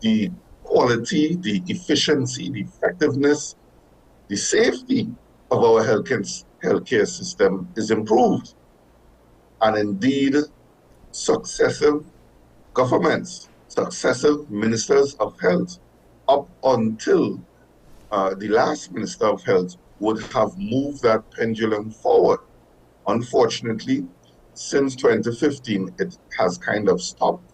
the quality, the efficiency, the effectiveness, the safety of our healthcare system is improved. And indeed, successive governments, successive ministers of health, up until the last minister of health, would have moved that pendulum forward. Unfortunately, since 2015, it has kind of stopped.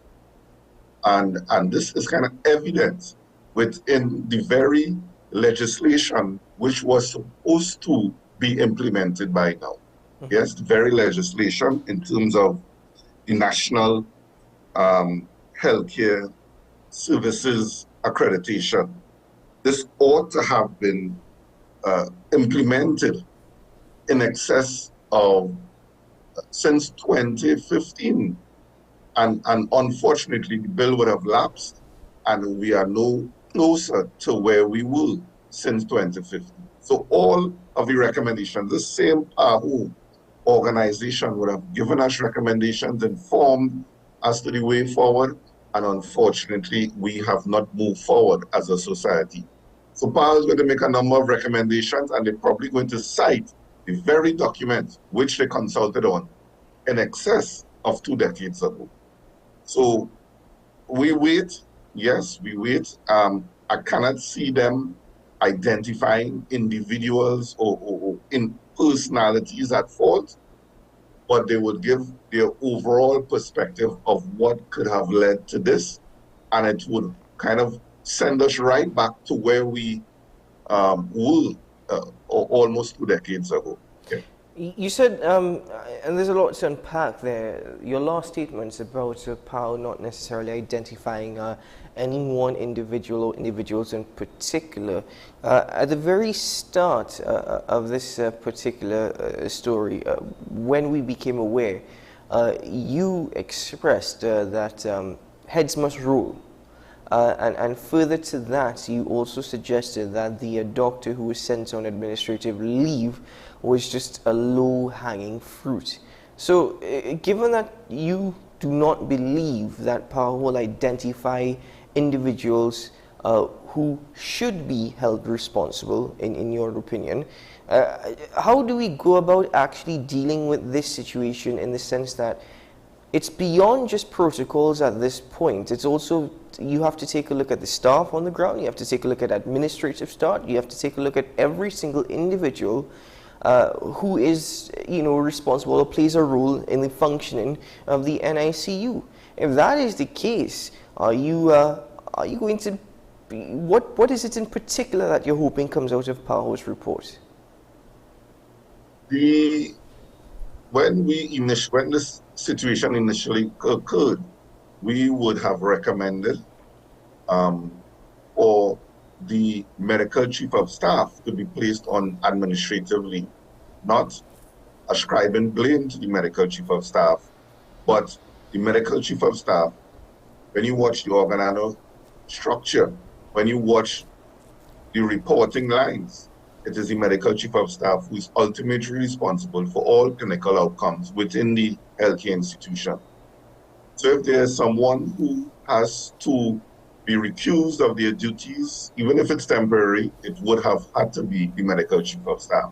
And this is kind of evident within the very legislation which was supposed to be implemented by now. Yes, the very legislation in terms of the National Healthcare Services Accreditation. This ought to have been implemented in excess of since 2015. And unfortunately, the bill would have lapsed, and we are no closer to where we were since 2015. So all of the recommendations, the same PAHO organization would have given us recommendations, informed as to the way forward, and unfortunately, we have not moved forward as a society. So PAHO is going to make a number of recommendations, and they're probably going to cite the very document which they consulted on in excess of 2 decades ago. So we wait, yes, we wait. I cannot see them identifying individuals or in personalities at fault, but they would give their overall perspective of what could have led to this, and it would kind of send us right back to where we were almost 2 decades ago. Okay. You said, and there's a lot to unpack there, your last statements about PAHO not necessarily identifying any one individual or individuals in particular. At the very start of this particular story, when we became aware, you expressed that heads must rule. And further to that, you also suggested that the doctor who was sent on administrative leave was just a low-hanging fruit. So, given that you do not believe that PAHO will identify individuals who should be held responsible, in your opinion, how do we go about actually dealing with this situation, in the sense that it's beyond just protocols at this point? It's also, you have to take a look at the staff on the ground, you have to take a look at administrative staff, you have to take a look at every single individual who is, responsible or plays a role in the functioning of the NICU. If that is the case, are you going to, what is it in particular that you're hoping comes out of PAHO's report? When this situation initially occurred, we would have recommended for the medical chief of staff to be placed on administrative leave, not ascribing blame to the medical chief of staff, but the medical chief of staff, when you watch the organano structure, when you watch the reporting lines, it is the medical chief of staff who is ultimately responsible for all clinical outcomes within the healthcare institution. So if there is someone who has to be recused of their duties, even if it's temporary, it would have had to be the medical chief of staff.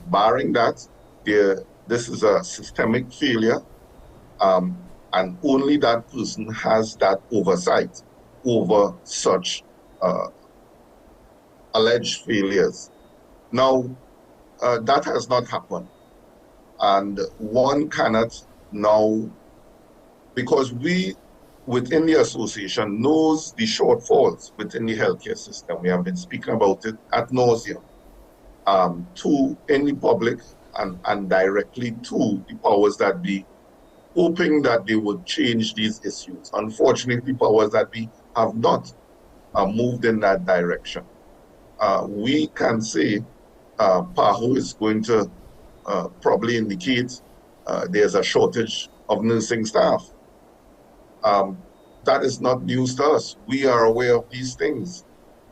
Barring that, this is a systemic failure, and only that person has that oversight over such alleged failures. Now, that has not happened. And one cannot now, because we within the association knows the shortfalls within the healthcare system. We have been speaking about it ad nauseum to any public and directly to the powers that be, hoping that they would change these issues. Unfortunately, powers that be have not moved in that direction. We can say PAHO is going to probably indicate there's a shortage of nursing staff. That is not news to us. We are aware of these things.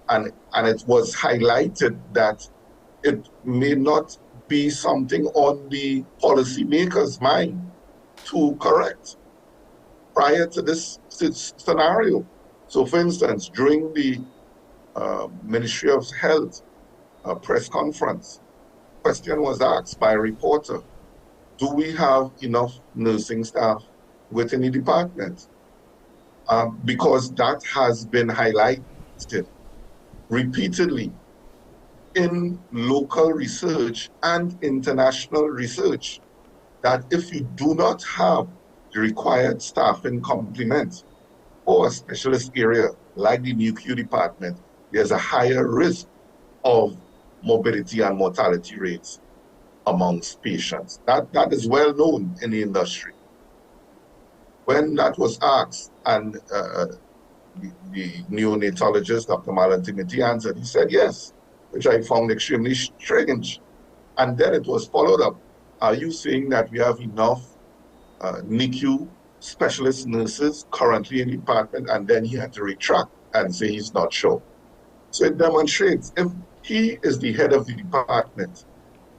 And it was highlighted that it may not be something on the policymakers' mind to correct prior to this scenario. So for instance, during the Ministry of Health press conference, question was asked by a reporter, do we have enough nursing staff within the department? Because that has been highlighted repeatedly in local research and international research, that if you do not have the required staffing complement for a specialist area like the NICU department, there's a higher risk of morbidity and mortality rates amongst patients. That is well known in the industry. When that was asked, and the neonatologist, Dr. Malantimiti, answered, he said yes, which I found extremely strange. And then it was followed up. Are you saying that we have enough NICU specialist nurses currently in the department? And then he had to retract and say he's not sure. So it demonstrates if he is the head of the department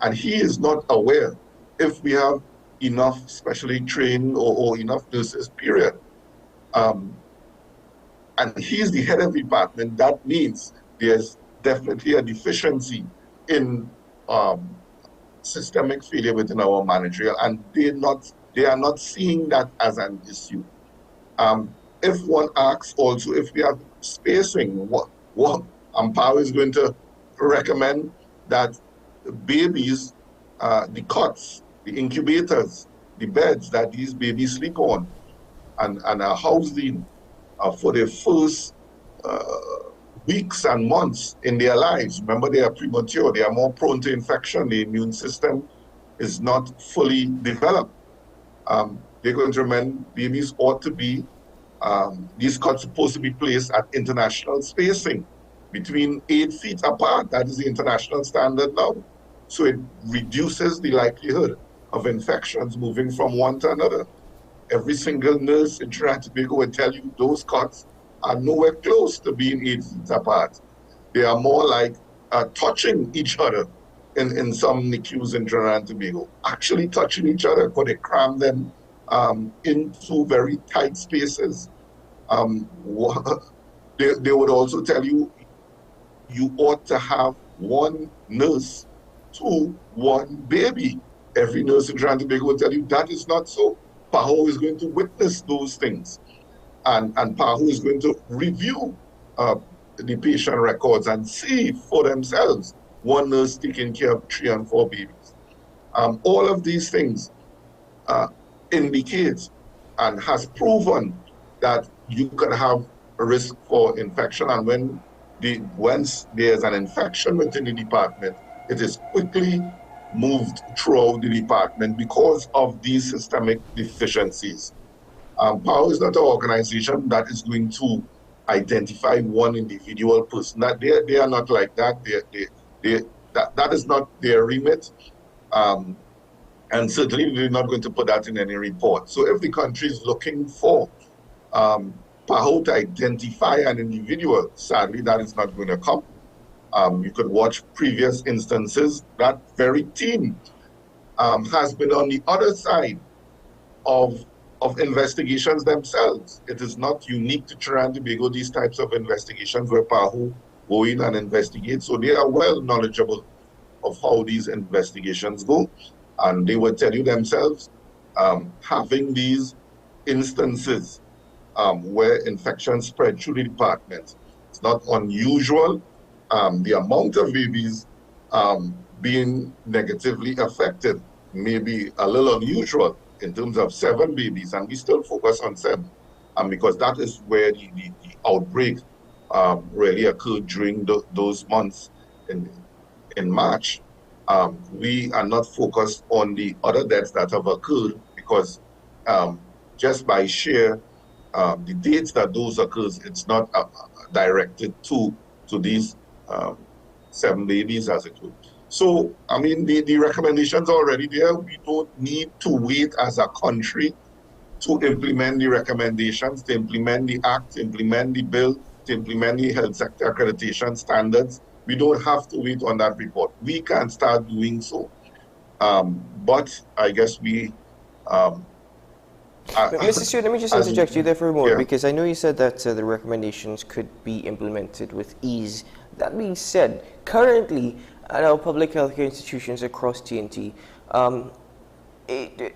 and he is not aware if we have enough specially trained or enough nurses, period, and he's the head of the department, that means there's definitely a deficiency in systemic failure within our managerial, and they are not seeing that as an issue. If one asks also if we have spacing, what Amplia is going to recommend that babies, the cots, the incubators, the beds that these babies sleep on, and are housed in for their first weeks and months in their lives. Remember, they are premature, they are more prone to infection, the immune system is not fully developed. They're going to recommend babies ought to be, these cots supposed to be placed at international spacing between 8 feet apart. That is the international standard now. So it reduces the likelihood of infections moving from one to another. Every single nurse in Trinidad and Tobago will tell you those cots are nowhere close to being 8 feet apart. They are more like touching each other in some NICUs in Trinidad and Tobago, actually touching each other because they cram them into very tight spaces. They would also tell you you ought to have one nurse to one baby. Every nurse in Trinidad and Tobago will tell you that is not so. PAHO is going to witness those things, and PAHO is going to review the patient records and see for themselves one nurse taking care of 3 and 4 babies. All of these things indicate and has proven that you can have a risk for infection, and once there's an infection within the department, it is quickly moved throughout the department because of these systemic deficiencies. PAHO is not an organization that is going to identify one individual person. That they are not like that. That is not their remit. And certainly they're not going to put that in any report. So if the country is looking for PAHO to identify an individual, sadly that is not going to come. You could watch previous instances. That very team has been on the other side of investigations themselves. It is not unique to Trinidad and Tobago, these types of investigations where PAHO go in and investigate. So they are well knowledgeable of how these investigations go. And they will tell you themselves, having these instances where infections spread through the department, it's not unusual. The amount of babies being negatively affected may be a little unusual in terms of 7 babies, and we still focus on 7, because that is where the outbreak really occurred during those months in March. We are not focused on the other deaths that have occurred because just by sheer the dates that those occurs, it's not directed to these 7 babies, as it were. So, I mean, the recommendations are already there. We don't need to wait as a country to implement the recommendations, to implement the act, to implement the bill, to implement the health sector accreditation standards. We don't have to wait on that report. We can start doing so. But I guess we Mr. Stewart, let me just As interject you there for a moment, yeah, because I know you said that the recommendations could be implemented with ease. That being said, currently at our public healthcare institutions across TNT,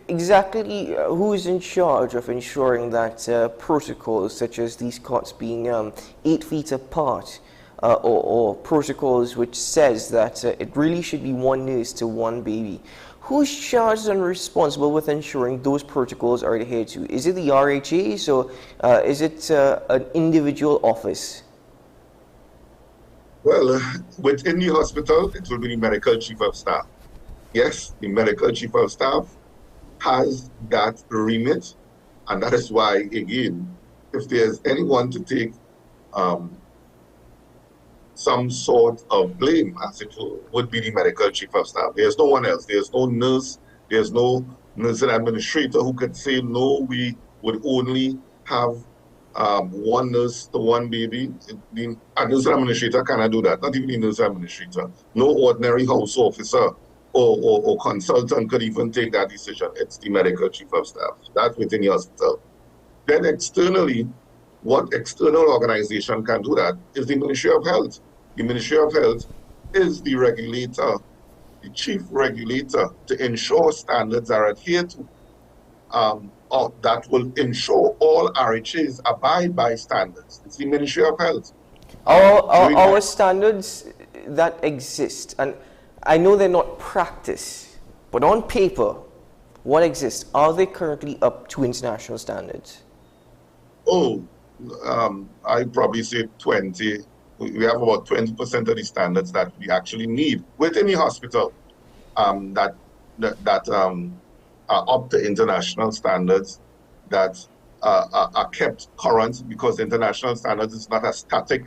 exactly who is in charge of ensuring that protocols such as these cots being 8 feet apart, or protocols which says that it really should be one nurse to one baby, who's charged and responsible with ensuring those protocols are adhered to? Is it the RHAs, or is it an individual office? well, within the hospital, it will be the medical chief of staff. Yes, the medical chief of staff has that remit, and that is why, again, if there's anyone to take um, some sort of blame, as it would be the medical chief of staff. There's no one else. There's no nurse. There's no nursing administrator who could say, no, we would only have one nurse to one baby. A nursing administrator cannot do that, not even the nurse administrator. No ordinary house officer or consultant could even take that decision. It's the medical chief of staff. That's within the hospital. Then externally, what external organization can do that is the Ministry of Health. The Ministry of Health is the regulator, the chief regulator, to ensure standards are adhered to, or that will ensure all RHAs abide by standards. It's the Ministry of Health. Our standards that exist, and I know they're not practice, but on paper, what exists, are they currently up to international standards? Oh, I'd probably say 20. We have about 20% of the standards that we actually need within the hospital that are up to international standards, that are kept current, because international standards is not a static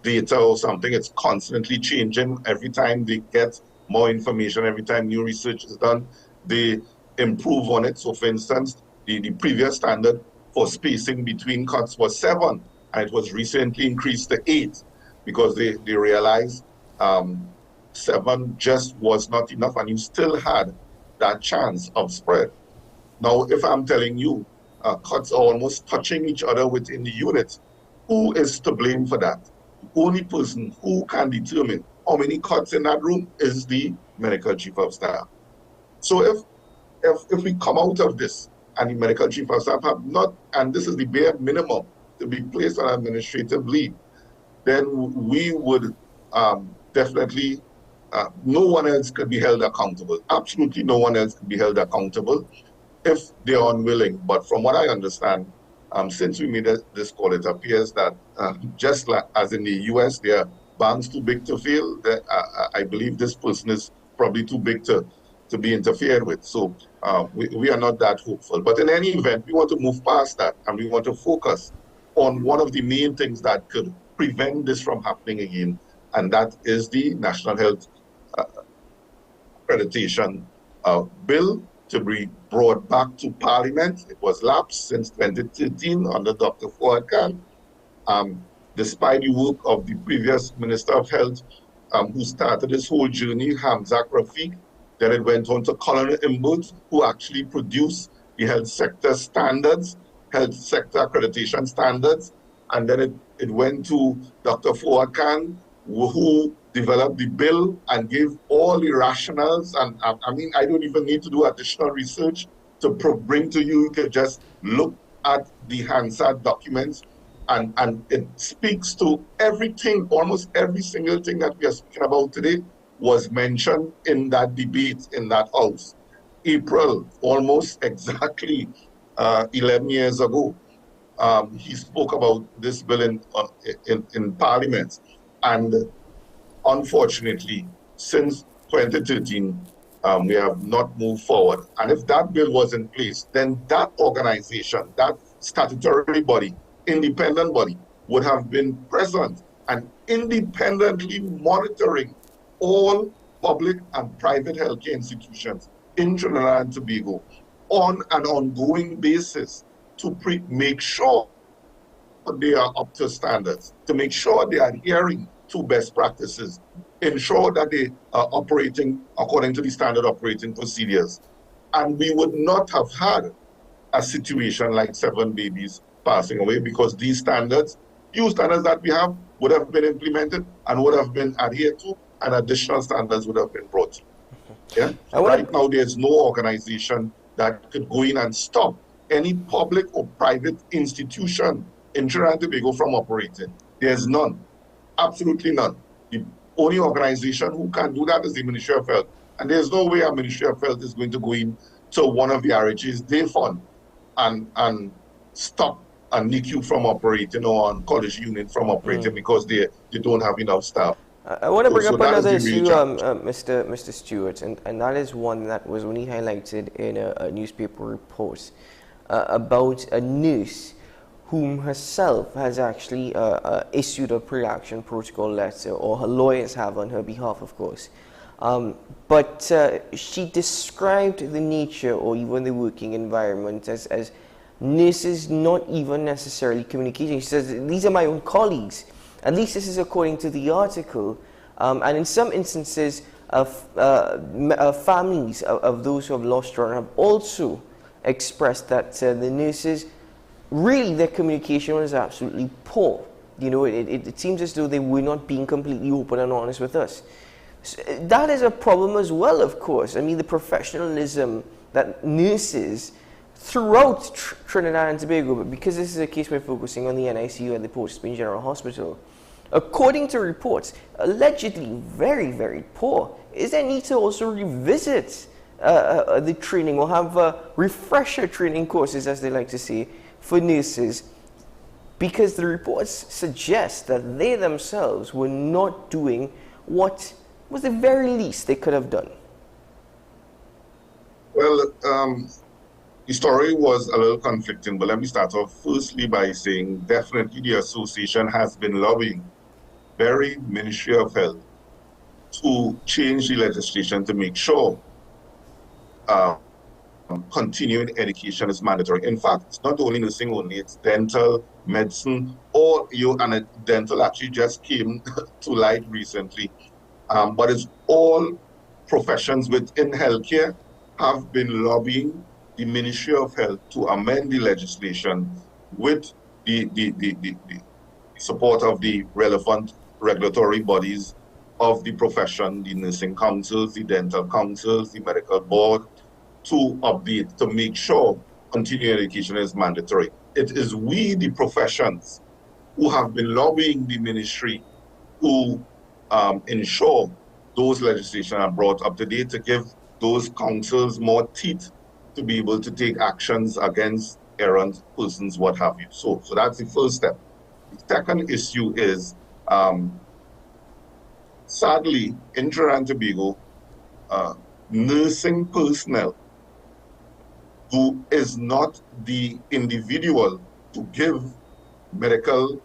data or something. It's constantly changing. Every time they get more information, every time new research is done, they improve on it. So for instance, the previous standard for spacing between cuts was 7, and it was recently increased to 8, because they realized 7 just was not enough, and you still had that chance of spread. Now, if I'm telling you cuts are almost touching each other within the unit, who is to blame for that? The only person who can determine how many cuts in that room is the medical chief of staff. So if we come out of this and the medical chief of staff have not, and this is the bare minimum to be placed on administrative leave, then we would definitely, no one else could be held accountable. Absolutely no one else could be held accountable if they're unwilling. But from what I understand, since we made this call, it appears that just like as in the US, there are banks too big to fail. I believe this person is probably too big to be interfered with. So we are not that hopeful. But in any event, we want to move past that, and we want to focus on one of the main things that could prevent this from happening again, and that is the National Health Accreditation Bill to be brought back to Parliament. It was lapsed since 2013 under Dr. Fuad Khan. Despite the work of the previous Minister of Health, who started this whole journey, Hamzak Rafiq. Then it went on to Colonel Imbert, who actually produced the health sector standards, health sector accreditation standards. And then it went to Dr. Fuad Khan, who developed the bill and gave all the rationales. And I mean, I don't even need to do additional research to bring to you. You can just look at the Hansard documents, and it speaks to everything, almost every single thing that we are speaking about today was mentioned in that debate in that house. April, almost exactly 11 years ago, he spoke about this bill in Parliament. And unfortunately, since 2013, we have not moved forward. And if that bill was in place, then that organization, that statutory body, independent body, would have been present and independently monitoring all public and private healthcare institutions in Trinidad and Tobago on an ongoing basis to make sure they are up to standards, to make sure they are adhering to best practices, ensure that they are operating according to the standard operating procedures. And we would not have had a situation like 7 babies passing away, because these standards, few standards that we have would have been implemented and would have been adhered to, and additional standards would have been brought. Yeah. I So want right to. now, there's no organization that could go in and stop any public or private institution in Trinidad and Tobago from operating. There's none, absolutely none. The only organization who can do that is the Ministry of Health. And there's no way a Ministry of Health is going to go in to one of the RHA's day fund and stop a NICU from operating or on college unit from operating because they don't have enough staff. I want to bring So up that is another the real issue, challenge. Mr. Stewart, and that is one that was only highlighted in a newspaper report about a nurse whom herself has actually issued a pre-action protocol letter, or her lawyers have on her behalf, of course. But she described the nature or even the working environment as nurses not even necessarily communicating. She says, these are my own colleagues. At least this is according to the article. And in some instances, families of those who have lost children have also expressed that the nurses, really their communication was absolutely poor. You know, it seems as though they were not being completely open and honest with us. So that is a problem as well, of course. I mean, the professionalism that nurses throughout Trinidad and Tobago, but because this is a case we're focusing on the NICU and the Port of Spain General Hospital, according to reports, allegedly very, very poor. Is there need to also revisit the training or have refresher training courses, as they like to say, for nurses? Because the reports suggest that they themselves were not doing what was the very least they could have done. Well, the story was a little conflicting, but let me start off firstly by saying definitely the association has been lobbying very Ministry of Health to change the legislation to make sure continuing education is mandatory. In fact, it's not only nursing only, it's dental, medicine, and dental actually just came to light recently. But it's all professions within healthcare have been lobbying the Ministry of Health to amend the legislation with the support of the relevant regulatory bodies of the profession, the nursing councils, the dental councils, the medical board, to update, to make sure continuing education is mandatory. It is we, the professions, who have been lobbying the ministry to ensure those legislation are brought up to date, to give those councils more teeth to be able to take actions against errant persons, what have you. So that's the first step. The second issue is, sadly, in Trinidad and Tobago, nursing personnel who is not the individual to give medical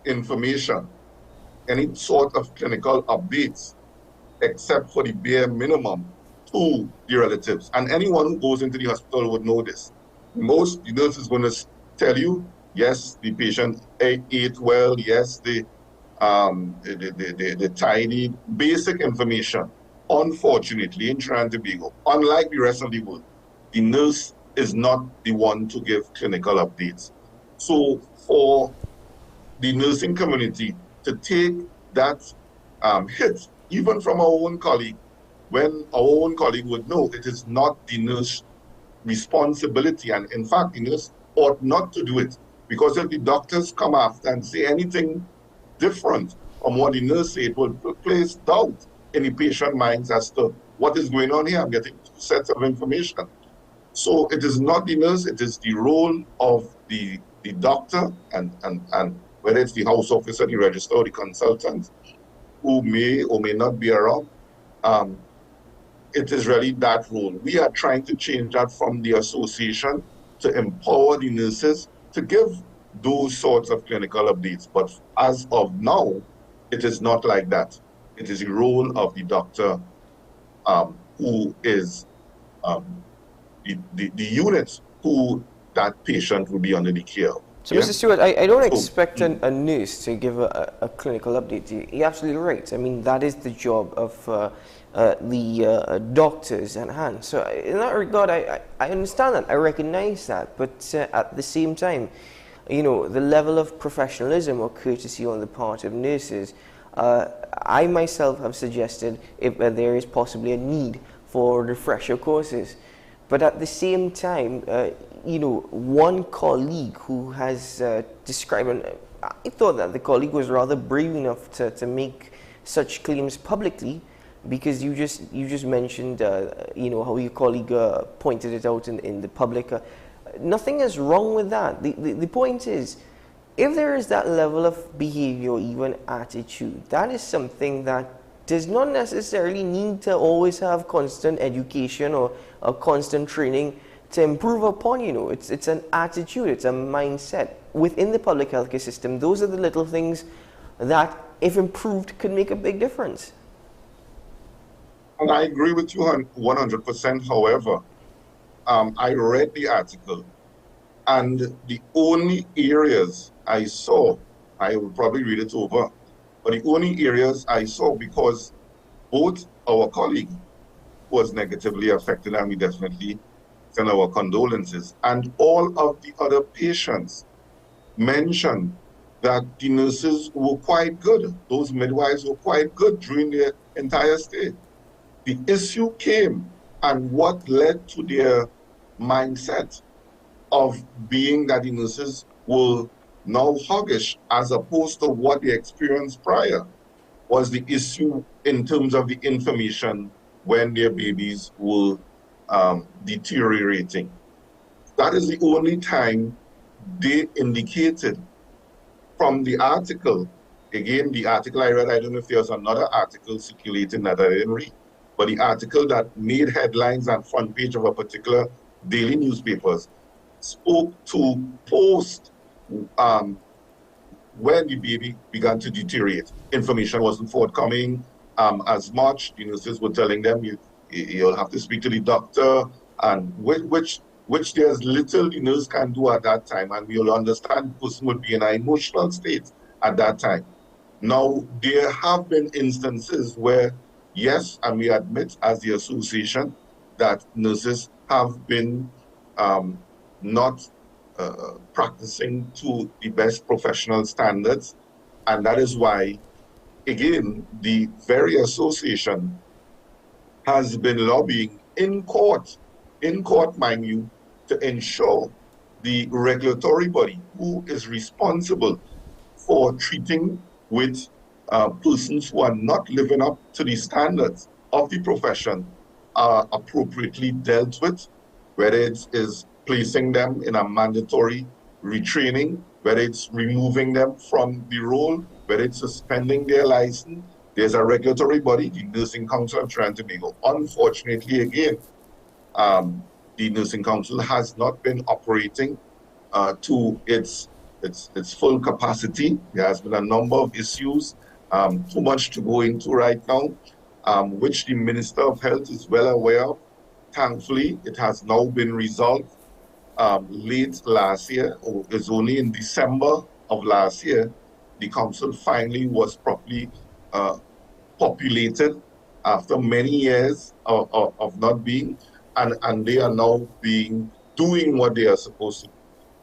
information, any sort of clinical updates, except for the bare minimum to the relatives. And anyone who goes into the hospital would know this. The nurse is going to tell you, yes, the patient ate well, yes, they tidied, basic information. Unfortunately, in Trinidad and Tobago, unlike the rest of the world, the nurse is not the one to give clinical updates. So for the nursing community to take that hit, even from our own colleague, when our own colleague would know it is not the nurse responsibility, and in fact, the nurse ought not to do it, because if the doctors come after and say anything different from what the nurse said, it will place doubt in the patient minds as to what is going on here. I'm getting two sets of information. So it is not the nurse, it is the role of the doctor, and whether it's the house officer, the registrar, or the consultant, who may or may not be around. It is really that role. We are trying to change that from the association to empower the nurses to give those sorts of clinical updates. But as of now, it is not like that. It is the role of the doctor, who is the unit who that patient will be under the care of. So, Yeah. Mr. Stewart, I don't So, expect a nurse to give a clinical update. You're absolutely right. I mean, that is the job of the doctors at hand. So, in that regard, I understand that. I recognize that. But at the same time, you know, the level of professionalism or courtesy on the part of nurses, I myself have suggested if there is possibly a need for refresher courses. But at the same time, you know, one colleague who has described, and I thought that the colleague was rather brave enough to make such claims publicly, because you just mentioned, you know, how your colleague pointed it out in the public. Nothing is wrong with that. The point is, if there is that level of behavior or even attitude, that is something that does not necessarily need to always have constant education or constant training to improve upon. You know, it's an attitude, it's a mindset within the public healthcare system. Those are the little things that, if improved, could make a big difference. and I agree with you 100%. However, I read the article, and the only areas I saw, I will probably read it over, but the only areas I saw, because both our colleague was negatively affected, and we definitely send our condolences, and all of the other patients mentioned that the nurses were quite good. Those midwives were quite good during their entire stay. The issue came, and what led to their mindset of being that the nurses were now hoggish as opposed to what they experienced prior, was the issue in terms of the information when their babies were deteriorating. That is the only time they indicated from the article. Again, the article I read, I don't know if there's another article circulating that I didn't read, but the article that made headlines on front page of a particular daily newspapers spoke to post when the baby began to deteriorate. Information wasn't forthcoming as much. The nurses were telling them, you'll have to speak to the doctor, and which there's little the nurse can do at that time, and we'll understand the person would be in an emotional state at that time. Now, there have been instances where, yes, and we admit as the association that nurses have been not practicing to the best professional standards. And that is why, again, the very association has been lobbying in court, mind you, to ensure the regulatory body who is responsible for treating with persons who are not living up to the standards of the profession are appropriately dealt with, whether it is placing them in a mandatory retraining, whether it's removing them from the role, whether it's suspending their license. There's a regulatory body, the Nursing Council of Trinidad and Tobago. Unfortunately, again, the Nursing Council has not been operating to its full capacity. There has been a number of issues, too much to go into right now, which the Minister of Health is well aware of. Thankfully, it has now been resolved late last year, or it's only in December of last year, the council finally was properly populated after many years of not being, and they are now doing what they are supposed to do.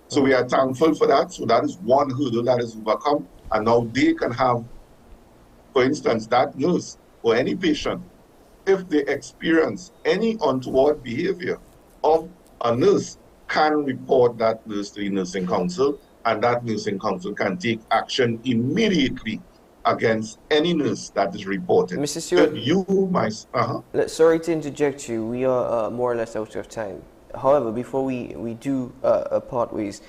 So we are thankful for that. So that is one hurdle that is overcome. And now they can have, for instance, that nurse or any patient, if they experience any untoward behavior of a nurse, can report that nurse to the Nursing Council, and that Nursing Council can take action immediately against any nurse that is reported. Mr. Stewart, sorry to interject you. We are more or less out of time. However, before we do part ways,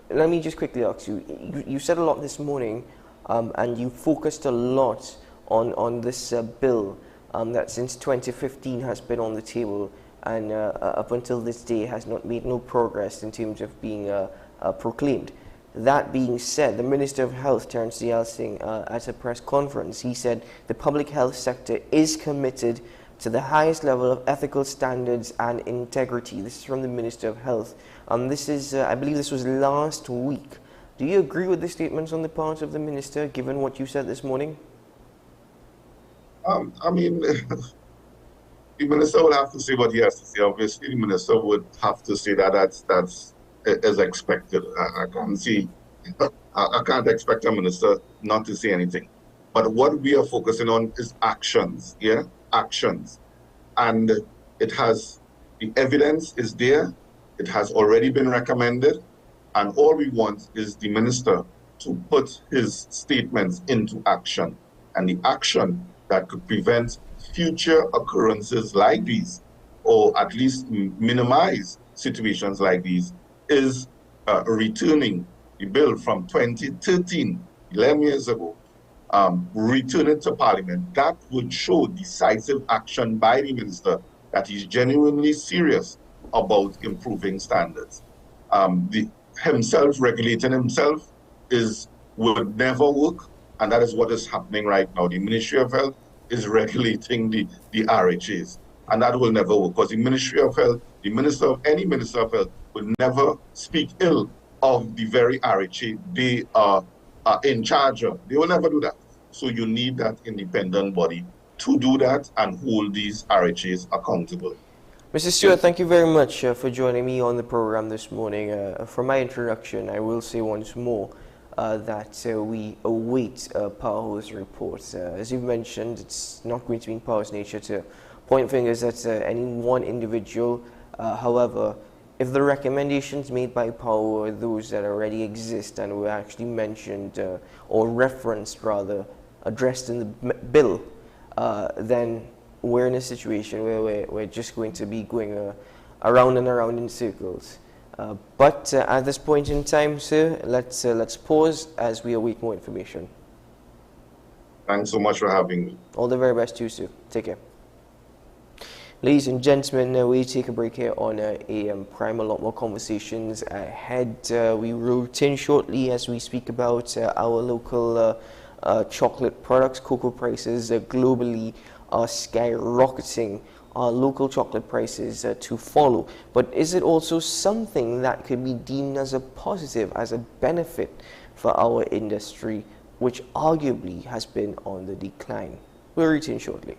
let me just quickly ask you. You said a lot this morning, and you focused a lot on this bill that since 2015 has been on the table, and up until this day has not made no progress in terms of being proclaimed. That being said, the Minister of Health, Terence Singh, at a press conference, he said the public health sector is committed to the highest level of ethical standards and integrity. This is from the Minister of Health. This is, I believe this was last week. Do you agree with the statements on the part of the Minister, given what you said this morning? I mean, the Minister will have to say what he has to say. Obviously, the Minister would have to say that that's as expected. I can't see, I can't expect a Minister not to say anything. But what we are focusing on is actions, yeah? Actions. And it has, the evidence is there, it has already been recommended, and all we want is the Minister to put his statements into action. And the action that could prevent future occurrences like these, or at least minimize situations like these, is returning the bill from 2013, 11 years ago, return it to Parliament. That would show decisive action by the Minister that he's genuinely serious about improving standards. Himself regulating himself would never work, and that is what is happening right now. The Ministry of Health is regulating the RHAs, and that will never work, because the Ministry of Health, the Minister of any Minister of Health would never speak ill of the very RHA they are in charge of. They will never do that. So you need that independent body to do that and hold these RHAs accountable. Mr. Stewart, yes. Thank you very much for joining me on the program this morning. For my introduction, I will say once more that we await PAHO's report. As you've mentioned, it's not going to be in PAHO's nature to point fingers at any one individual. However, if the recommendations made by PAHO are those that already exist and were actually mentioned or referenced, rather, addressed in the bill, then we're in a situation where we're just going to be going around and around in circles. But at this point in time, sir, let's pause as we await more information. Thanks so much for having me. All the very best to you, sir. Take care. Ladies and gentlemen, we take a break here on AM Prime. A lot more conversations ahead. We will return shortly as we speak about our local chocolate products. Cocoa prices globally are skyrocketing. Our local chocolate prices to follow. But is it also something that could be deemed as a positive, as a benefit for our industry, which arguably has been on the decline? We'll return shortly.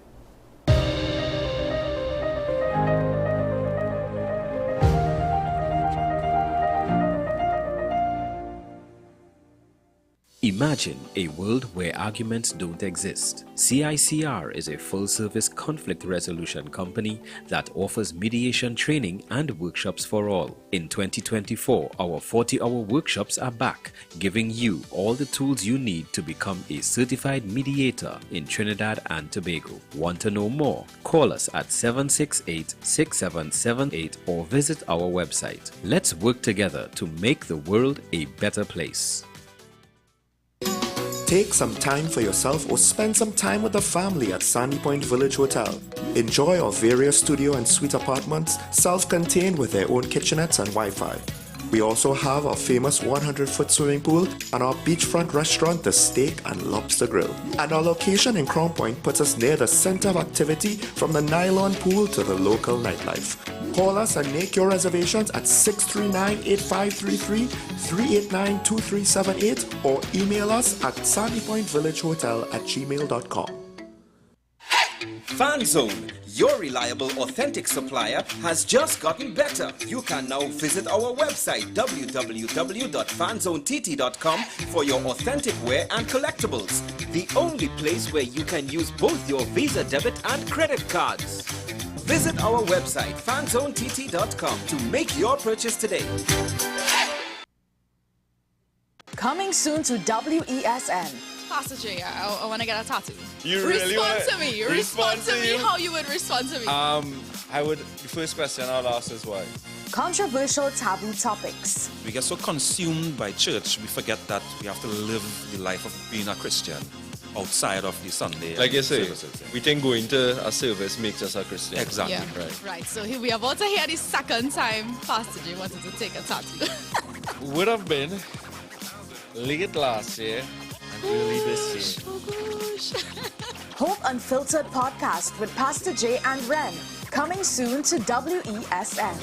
Imagine a world where arguments don't exist. CICR is a full-service conflict resolution company that offers mediation training and workshops for all. In 2024, our 40-hour workshops are back, giving you all the tools you need to become a certified mediator in Trinidad and Tobago. Want to know more? Call us at 768-6778 or visit our website. Let's work together to make the world a better place. Take some time for yourself or spend some time with the family at Sandy Point Village Hotel. Enjoy our various studio and suite apartments, self-contained with their own kitchenettes and Wi-Fi. We also have our famous 100-foot swimming pool and our beachfront restaurant, the Steak and Lobster Grill. And our location in Crown Point puts us near the center of activity, from the nylon pool to the local nightlife. Call us and make your reservations at 639-8533, 389-2378, or email us at sandypointvillagehotel@gmail.com. FanZone, your reliable, authentic supplier, has just gotten better. You can now visit our website www.fanzonett.com for your authentic wear and collectibles. The only place where you can use both your Visa debit and credit cards. Visit our website fanzonett.com to make your purchase today. Coming soon to WESN. Pastor J, I want to get a tattoo. You really respond to me. Respond to me how you would respond to me. The first question I'll ask is why? Controversial taboo topics. We get so consumed by church, we forget that we have to live the life of being a Christian outside of the Sunday. Like you say, we think going to a service makes us a Christian. Exactly. Yeah. Right. So we are about to hear the second time Pastor J wanted to take a tattoo. Would have been late last year and early this year. Oh gosh. Hope Unfiltered podcast with Pastor J and Ren. Coming soon to WESN.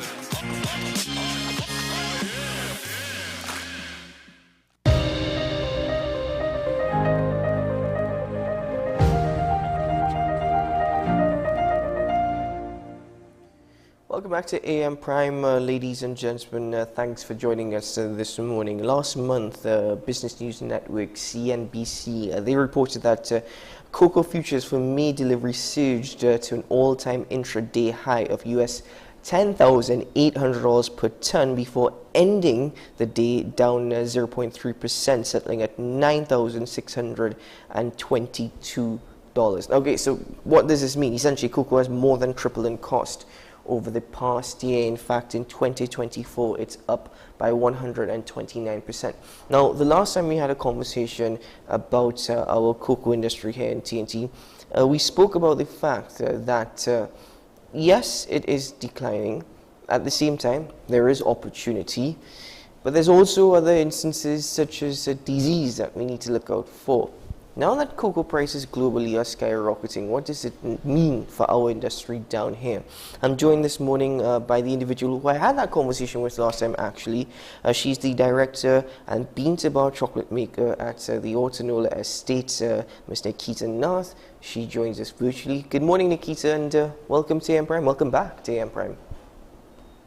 Welcome back to AM Prime, ladies and gentlemen. Thanks for joining us this morning. Last month, Business News Network, CNBC, they reported that cocoa futures for May delivery surged to an all-time intraday high of US $10,800 per ton before ending the day down 0.3%, settling at $9,622. Okay, so what does this mean? Essentially, cocoa has more than tripled in cost over the past year. In fact, in 2024, it's up by 129%. Now, the last time we had a conversation about our cocoa industry here in TNT, we spoke about the fact that, yes, it is declining. At the same time, there is opportunity, but there's also other instances such as disease that we need to look out for. Now that cocoa prices globally are skyrocketing, what does it mean for our industry down here? I'm joined this morning by the individual who I had that conversation with last time, actually. She's the director and bean-to-bar chocolate maker at the Autonola Estate, Ms. Nikita Nath. She joins us virtually. Good morning, Nikita, and welcome to AM Prime. Welcome back to AM Prime.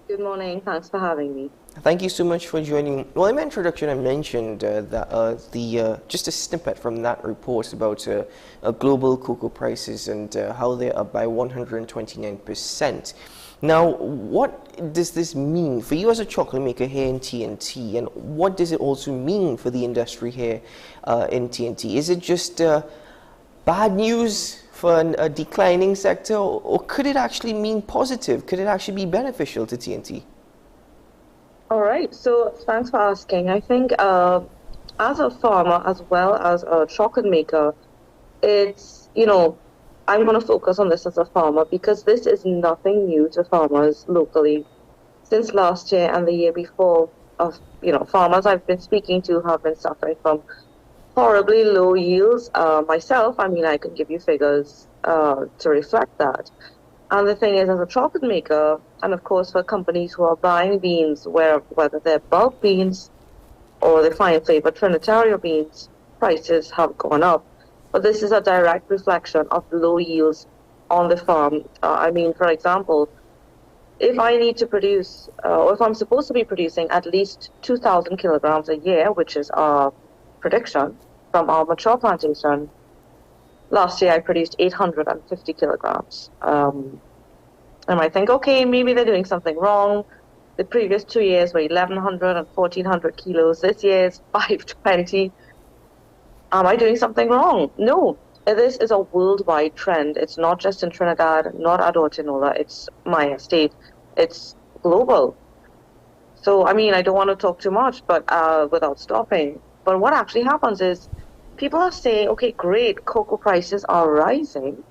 Good morning. Thanks for having me. Thank you so much for joining. Well, in my introduction, I mentioned that just a snippet from that report about global cocoa prices and how they're up by 129%. Now, what does this mean for you as a chocolate maker here in TNT, and what does it also mean for the industry here in TNT? Is it just bad news for a declining sector, or could it actually mean positive? Could it actually be beneficial to TNT? All right. So thanks for asking. I think as a farmer as well as a chocolate maker, it's, I'm going to focus on this as a farmer because this is nothing new to farmers locally. Since last year and the year before, farmers I've been speaking to have been suffering from horribly low yields. Myself, I can give you figures to reflect that. And the thing is, as a chocolate maker, and of course for companies who are buying beans, whether they're bulk beans or the fine flavor Trinitario beans, prices have gone up. But this is a direct reflection of low yields on the farm. For example, if I need to produce, or if I'm supposed to be producing at least 2,000 kilograms a year, which is our prediction from our mature plantation, last year I produced 850 kilograms. And I think, okay, maybe they're doing something wrong. The previous 2 years were 1,100 and 1,400 kilos. This year is 520. Am I doing something wrong? No. This is a worldwide trend. It's not just in Trinidad, not at Autonola. It's my estate. It's global. So, I don't want to talk too much, but without stopping. But what actually happens is people are saying, okay, great, cocoa prices are rising.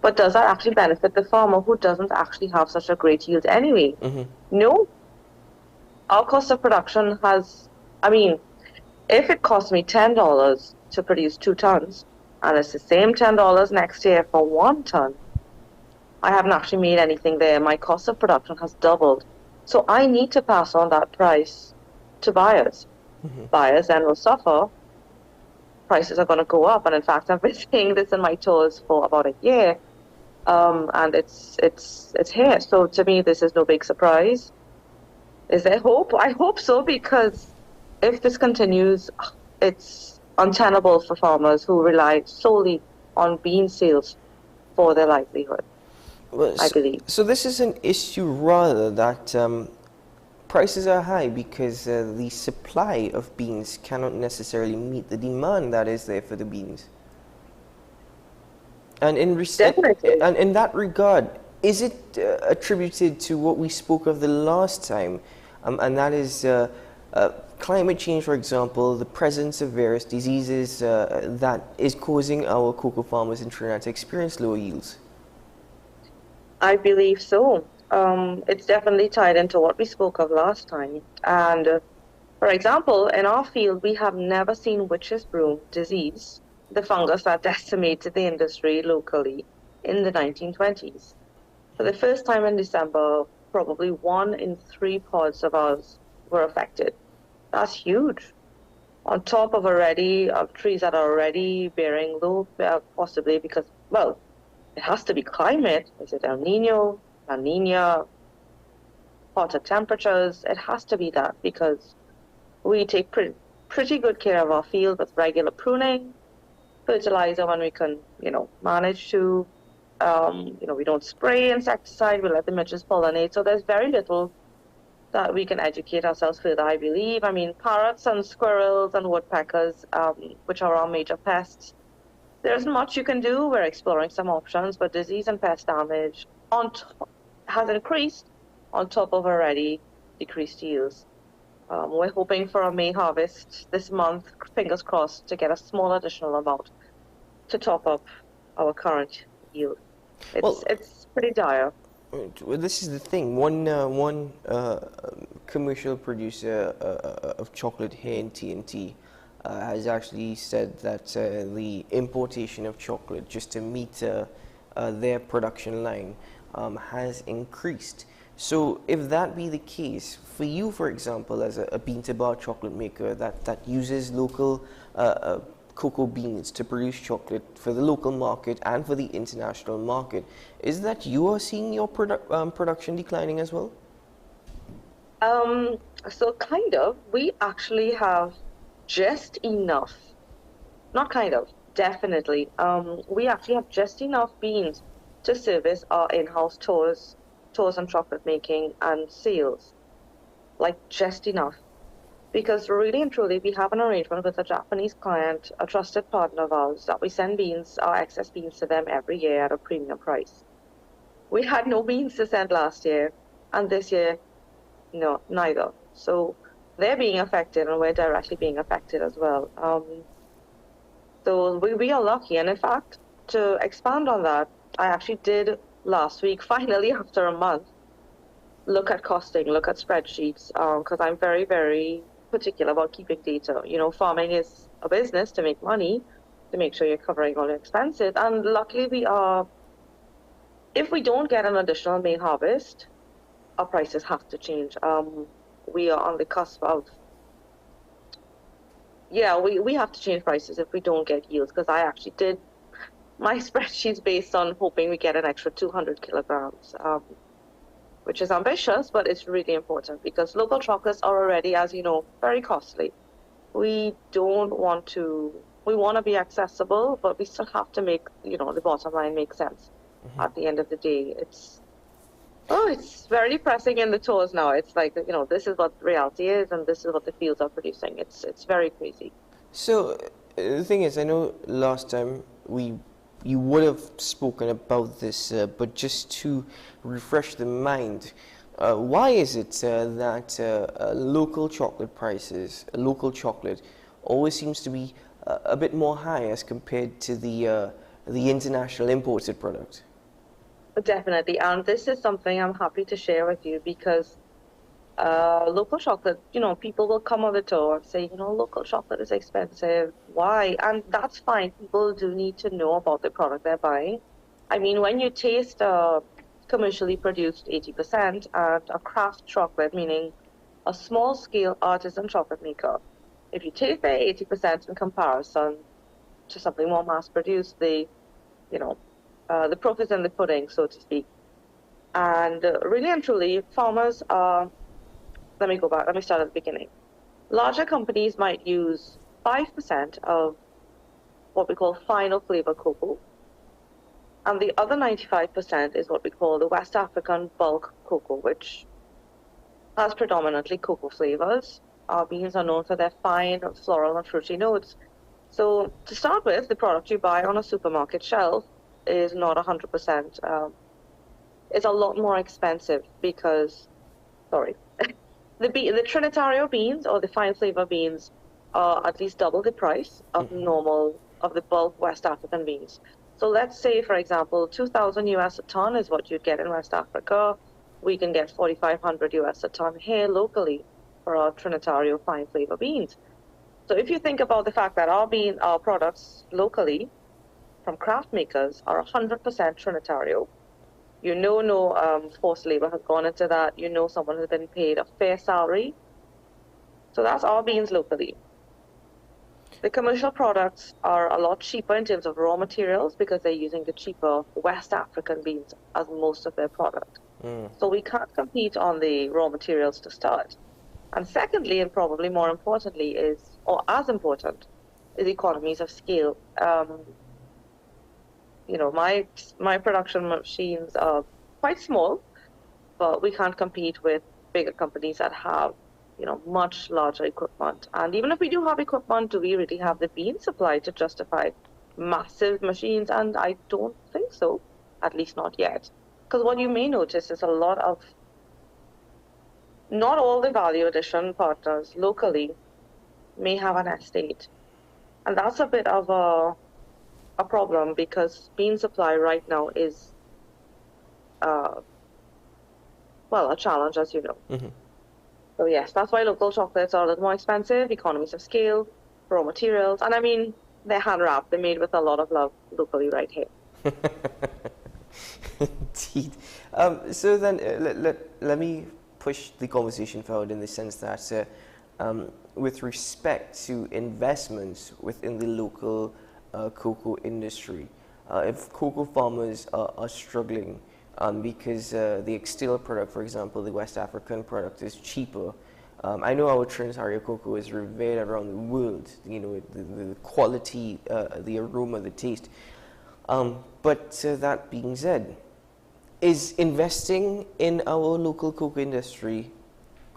But does that actually benefit the farmer who doesn't actually have such a great yield anyway? Mm-hmm. No. Our cost of production has, if it costs me $10 to produce 2 tons, and it's the same $10 next year for 1 ton, I haven't actually made anything there. My cost of production has doubled. So I need to pass on that price to buyers. Mm-hmm. Buyers then will suffer. Prices are going to go up. And in fact, I've been saying this in my tours for about a year. And it's here. So to me, this is no big surprise. Is there hope? I hope so, because if this continues, it's untenable for farmers who rely solely on bean sales for their livelihood, I believe. So this is an issue rather that prices are high because the supply of beans cannot necessarily meet the demand that is there for the beans. And in that regard, is it attributed to what we spoke of the last time, and that is climate change, for example, the presence of various diseases that is causing our cocoa farmers in Trinidad to experience lower yields? I believe so. It's definitely tied into what we spoke of last time. And for example, in our field, we have never seen witch's broom disease. the fungus that decimated the industry locally in the 1920s. For the first time in December, probably 1 in 3 pods of ours were affected. That's huge. On top of trees that are already bearing low, possibly because, well, it has to be climate. Is it El Nino, La Nina, hotter temperatures? It has to be that because we take pretty good care of our field with regular pruning, fertilizer when we can, manage to. We don't spray insecticide, we let the midges pollinate. So there's very little that we can educate ourselves further, I believe. I mean, parrots and squirrels and woodpeckers, which are our major pests, there isn't much you can do. We're exploring some options, but disease and pest damage has increased on top of already decreased yields. We're hoping for a May harvest this month, fingers crossed, to get a small additional amount to top up our current yield. It's pretty dire. Well, this is the thing. One commercial producer of chocolate here in TNT has actually said that the importation of chocolate just to meet their production line has increased. So if that be the case, for you, for example, as a bean-to-bar chocolate maker that uses local cocoa beans to produce chocolate for the local market and for the international market, is that you are seeing your production declining as well? So kind of. We actually have just enough, not kind of, definitely. We actually have just enough beans to service our in-house tours and chocolate making and sales. Like just enough. Because really and truly, we have an arrangement with a Japanese client, a trusted partner of ours, that we send our excess beans to them every year at a premium price. We had no beans to send last year, and this year, no, neither. So they're being affected, and we're directly being affected as well. So we are lucky, and in fact, to expand on that, I actually did last week, finally after a month, look at costing, look at spreadsheets, because I'm very, very particular about keeping data. Farming is a business to make money, to make sure you're covering all your expenses. And luckily if we don't get an additional May harvest, our prices have to change. We are on the cusp of, we have to change prices if we don't get yields, because I actually did my spreadsheets based on hoping we get an extra 200 kilograms. Which is ambitious, but it's really important because local chocolates are already, as you know, very costly. We want to be accessible, but we still have to make, the bottom line make sense. At the end of the day. It's very pressing in the toes now. It's like, this is what reality is, and this is what the fields are producing. It's very crazy. So the thing is, I know last time you would have spoken about this, but just to refresh the mind, why is it that local chocolate prices, local chocolate, always seems to be a bit more high as compared to the international imported product? Definitely, and this is something I'm happy to share with you because local chocolate, people will come on the tour and say, local chocolate is expensive. Why? And that's fine. People do need to know about the product they're buying. I mean, when you taste commercially produced 80% and a craft chocolate, meaning a small-scale artisan chocolate maker, if you taste their 80% in comparison to something more mass-produced, the proof is in the pudding, so to speak. And really and truly, farmers are. Let me start at the beginning. Larger companies might use 5% of what we call final flavor cocoa, and the other 95% is what we call the West African bulk cocoa, which has predominantly cocoa flavors. Our beans are known for their fine floral and fruity notes. So to start with, the product you buy on a supermarket shelf is not 100%. It's a lot more expensive because, the Trinitario beans or the fine flavor beans are at least double the price of the bulk West African beans. So let's say, for example, 2,000 US a ton is what you'd get in West Africa. We can get 4,500 US a ton here locally for our Trinitario fine flavor beans. So if you think about the fact that our products locally from craft makers are 100% Trinitario, no forced labor has gone into that. Someone has been paid a fair salary. So that's our beans locally. The commercial products are a lot cheaper in terms of raw materials because they're using the cheaper West African beans as most of their product. So we can't compete on the raw materials to start. And secondly, and probably more importantly, or as important, is economies of scale. My production machines are quite small, but we can't compete with bigger companies that have much larger equipment. And even if we do have equipment, do we really have the bean supply to justify massive machines? And I don't think so, at least not yet. Because what you may notice is not all the value addition partners locally may have an estate. And that's a bit of a problem because bean supply right now is, a challenge, as you know. Mm-hmm. So yes, that's why local chocolates are a little more expensive, economies of scale, raw materials, and I mean, they're hand-wrapped. They're made with a lot of love locally right here. Indeed. So then, let me push the conversation forward in the sense that with respect to investments within the local cocoa industry, if cocoa farmers are struggling because the external product, for example, the West African product is cheaper. I know our Trinitario cocoa is revered around the world, the quality, the aroma, the taste. But that being said, is investing in our local cocoa industry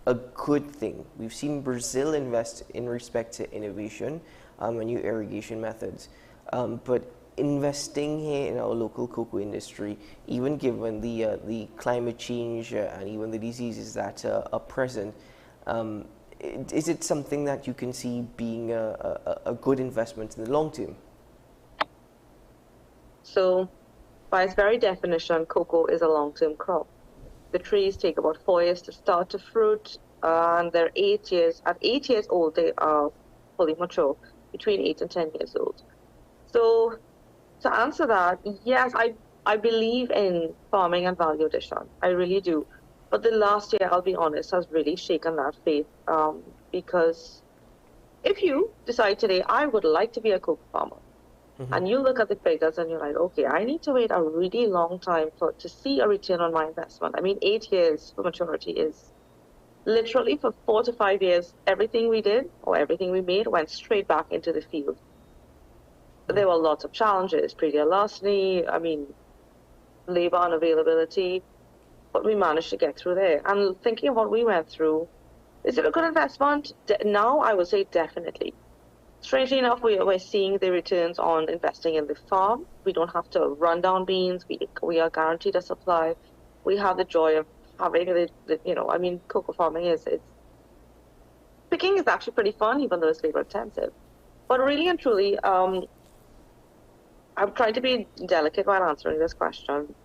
a good thing? We've seen Brazil invest in respect to innovation and new irrigation methods. But investing here in our local cocoa industry, even given the climate change and even the diseases that are present, is it something that you can see being a good investment in the long term? So, by its very definition, cocoa is a long-term crop. The trees take about 4 years to start to fruit, and they're 8 years. At 8 years old, they are fully mature, between 8 and 10 years old. So, to answer that, yes, I believe in farming and value addition. I really do. But the last year, I'll be honest, has really shaken that faith because if you decide today, I would like to be a cocoa farmer, and you look at the figures and you're like, okay, I need to wait a really long time to see a return on my investment. I mean, 8 years for maturity is literally for 4 to 5 years, everything we did or everything we made went straight back into the field. There were lots of challenges, pre-deal larceny, labor unavailability, but we managed to get through there. And thinking of what we went through, is it a good investment? Now, I would say definitely. Strangely enough, we're seeing the returns on investing in the farm. We don't have to run down beans. We are guaranteed a supply. We have the joy of having cocoa farming picking is actually pretty fun, even though it's labor intensive. But really and truly, I'm trying to be delicate while answering this question.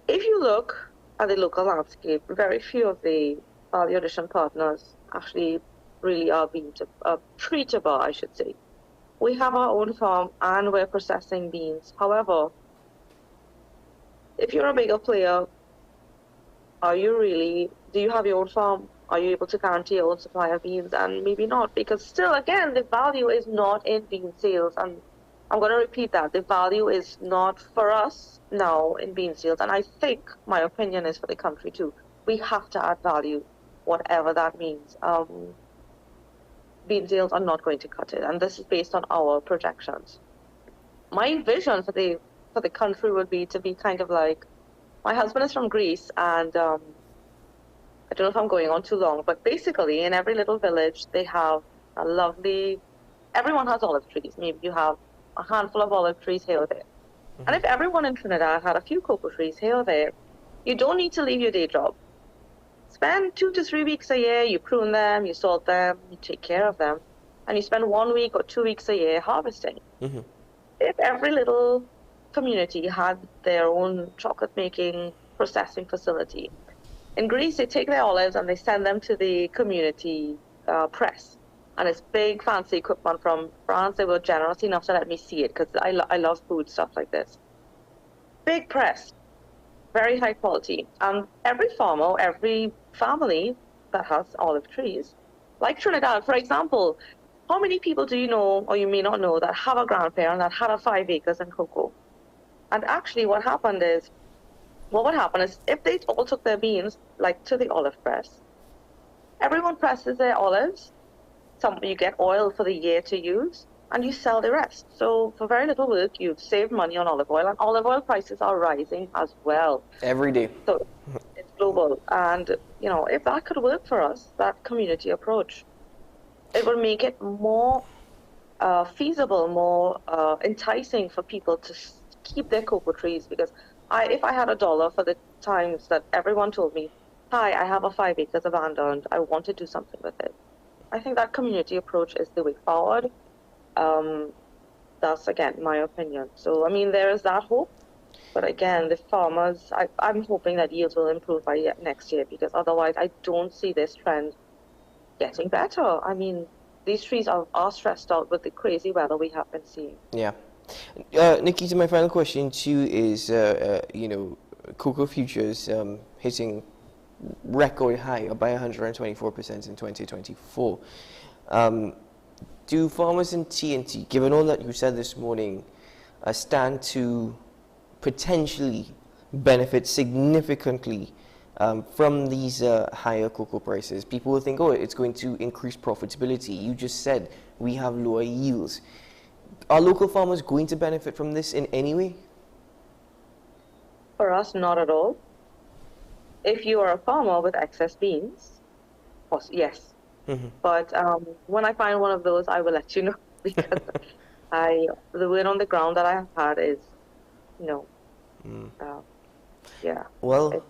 If you look at the local landscape, very few of the value addition partners actually really are being treatable, I should say. We have our own farm and we're processing beans. However, if you're a bigger player, do you have your own farm? Are you able to guarantee your own supply of beans? And maybe not, because still, again, the value is not in bean sales. And I'm going to repeat that. The value is not for us now in bean sales. And I think my opinion is for the country too. We have to add value, whatever that means. Bean sales are not going to cut it. And this is based on our projections. My vision for the country would be to be kind of like, my husband is from Greece, and I don't know if I'm going on too long, but basically in every little village, they have everyone has olive trees. Maybe you have a handful of olive trees here or there. And if everyone in Trinidad had a few cocoa trees here or there, you don't need to leave your day job. Spend 2 to 3 weeks a year, you prune them, you salt them, you take care of them, and you spend 1 week or 2 weeks a year harvesting. If every little community had their own chocolate making processing facility. In Greece, they take their olives and they send them to the community press. and it's big fancy equipment from France. They were generous enough to let me see it because I love food stuff like this. Big press, very high quality. And every farmer, every family that has olive trees, like Trinidad, for example, how many people do you know, or you may not know, that have a grandparent that had a 5 acres in cocoa? And actually what would happen is if they all took their beans, like to the olive press, everyone presses their olives, you get oil for the year to use, and you sell the rest. So for very little work, you've saved money on olive oil, and olive oil prices are rising as well. Every day. So it's global. And, you know, if that could work for us, that community approach, it will make it more feasible, more enticing for people to keep their cocoa trees. Because if I had $1 for the times that everyone told me, hi, I have a 5 acres abandoned, I want to do something with it, I think that community approach is the way forward. That's, again, my opinion. So, I mean, there is that hope. But again, the farmers, I'm hoping that yields will improve by next year, because otherwise I don't see this trend getting better. I mean, these trees are stressed out with the crazy weather we have been seeing. Yeah. Nikita, my final question to you is, you know, cocoa futures hitting record high by 124% in 2024. Do farmers in TNT, given all that you said this morning, stand to potentially benefit significantly from these higher cocoa prices? People will think, oh, it's going to increase profitability. You just said we have lower yields. Are local farmers going to benefit from this in any way? For us, not at all. If you are a farmer with excess beans, yes. Mm-hmm. But when I find one of those, I will let you know, because the word on the ground that I have had is, you know, yeah. Well,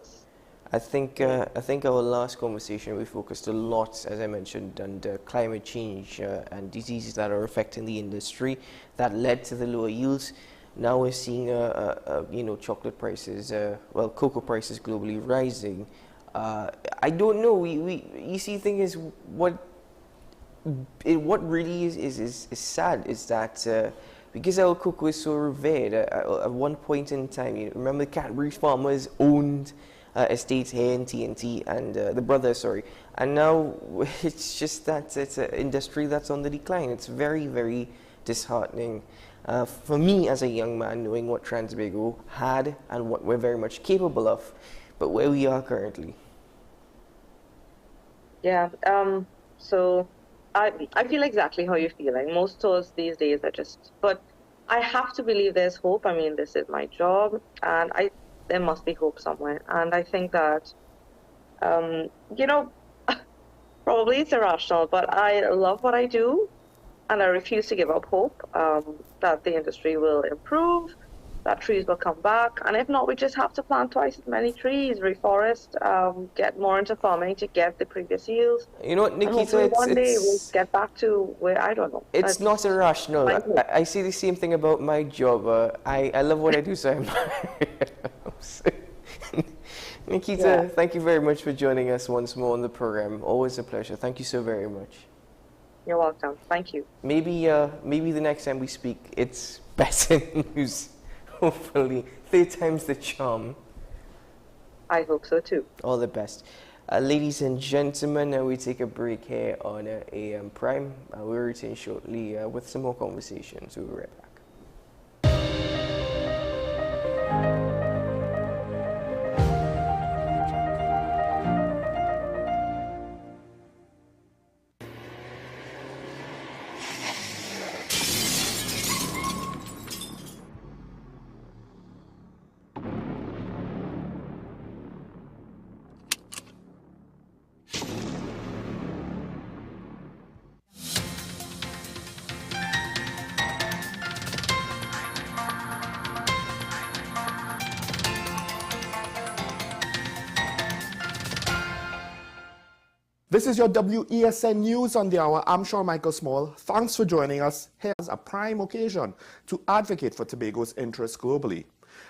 I think our last conversation we focused a lot, as I mentioned, on climate change and diseases that are affecting the industry that led to the lower yields. Now we're seeing you know, chocolate prices, cocoa prices globally rising. I don't know. You see, the thing is, what really is sad is that because our cocoa is so revered, at one point in time, you remember the Cadbury farmers owned estates here in TNT, and the brothers, sorry, and now it's just that it's an industry that's on the decline. It's very, very disheartening for me as a young man, knowing what Transbago had and what we're very much capable of, but where we are currently. Yeah, so I feel exactly how you're feeling. Most stores these days are just, but I have to believe there's hope. I mean, this is my job, and there must be hope somewhere. And I think that, you know, probably it's irrational, but I love what I do, and I refuse to give up hope that the industry will improve, that trees will come back, and if not, we just have to plant twice as many trees, reforest, get more into farming to get the previous yields. You know what, Nikita, one day we'll get back to where, I don't know. It's not irrational. I see the same thing about my job. I love what I do, so I'm Nikita, thank you very much for joining us once more on the program. Always a pleasure. Thank you so very much. You're welcome. Thank you. Maybe the next time we speak, it's better news. Hopefully, 3 times the charm. I hope so too. All the best. Ladies and gentlemen, we take a break here on AM Prime. We'll return shortly with some more conversations. We'll be right back. This is your WESN News on the hour. I'm Sean Michael Small. Thanks for joining us. Here's a prime occasion to advocate for Tobago's interests globally.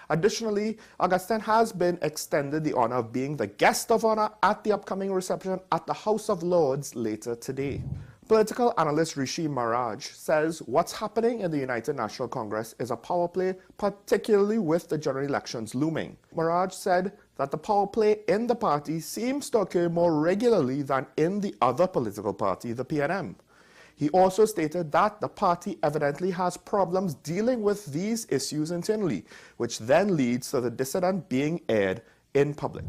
Additionally, Augustine has been extended the honor of being the guest of honor at the upcoming reception at the House of Lords later today. Political analyst Rishi Maharaj says what's happening in the United National Congress is a power play, particularly with the general elections looming. Maharaj said that the power play in the party seems to occur more regularly than in the other political party, the PNM. He also stated that the party evidently has problems dealing with these issues internally, which then leads to the dissident being aired in public.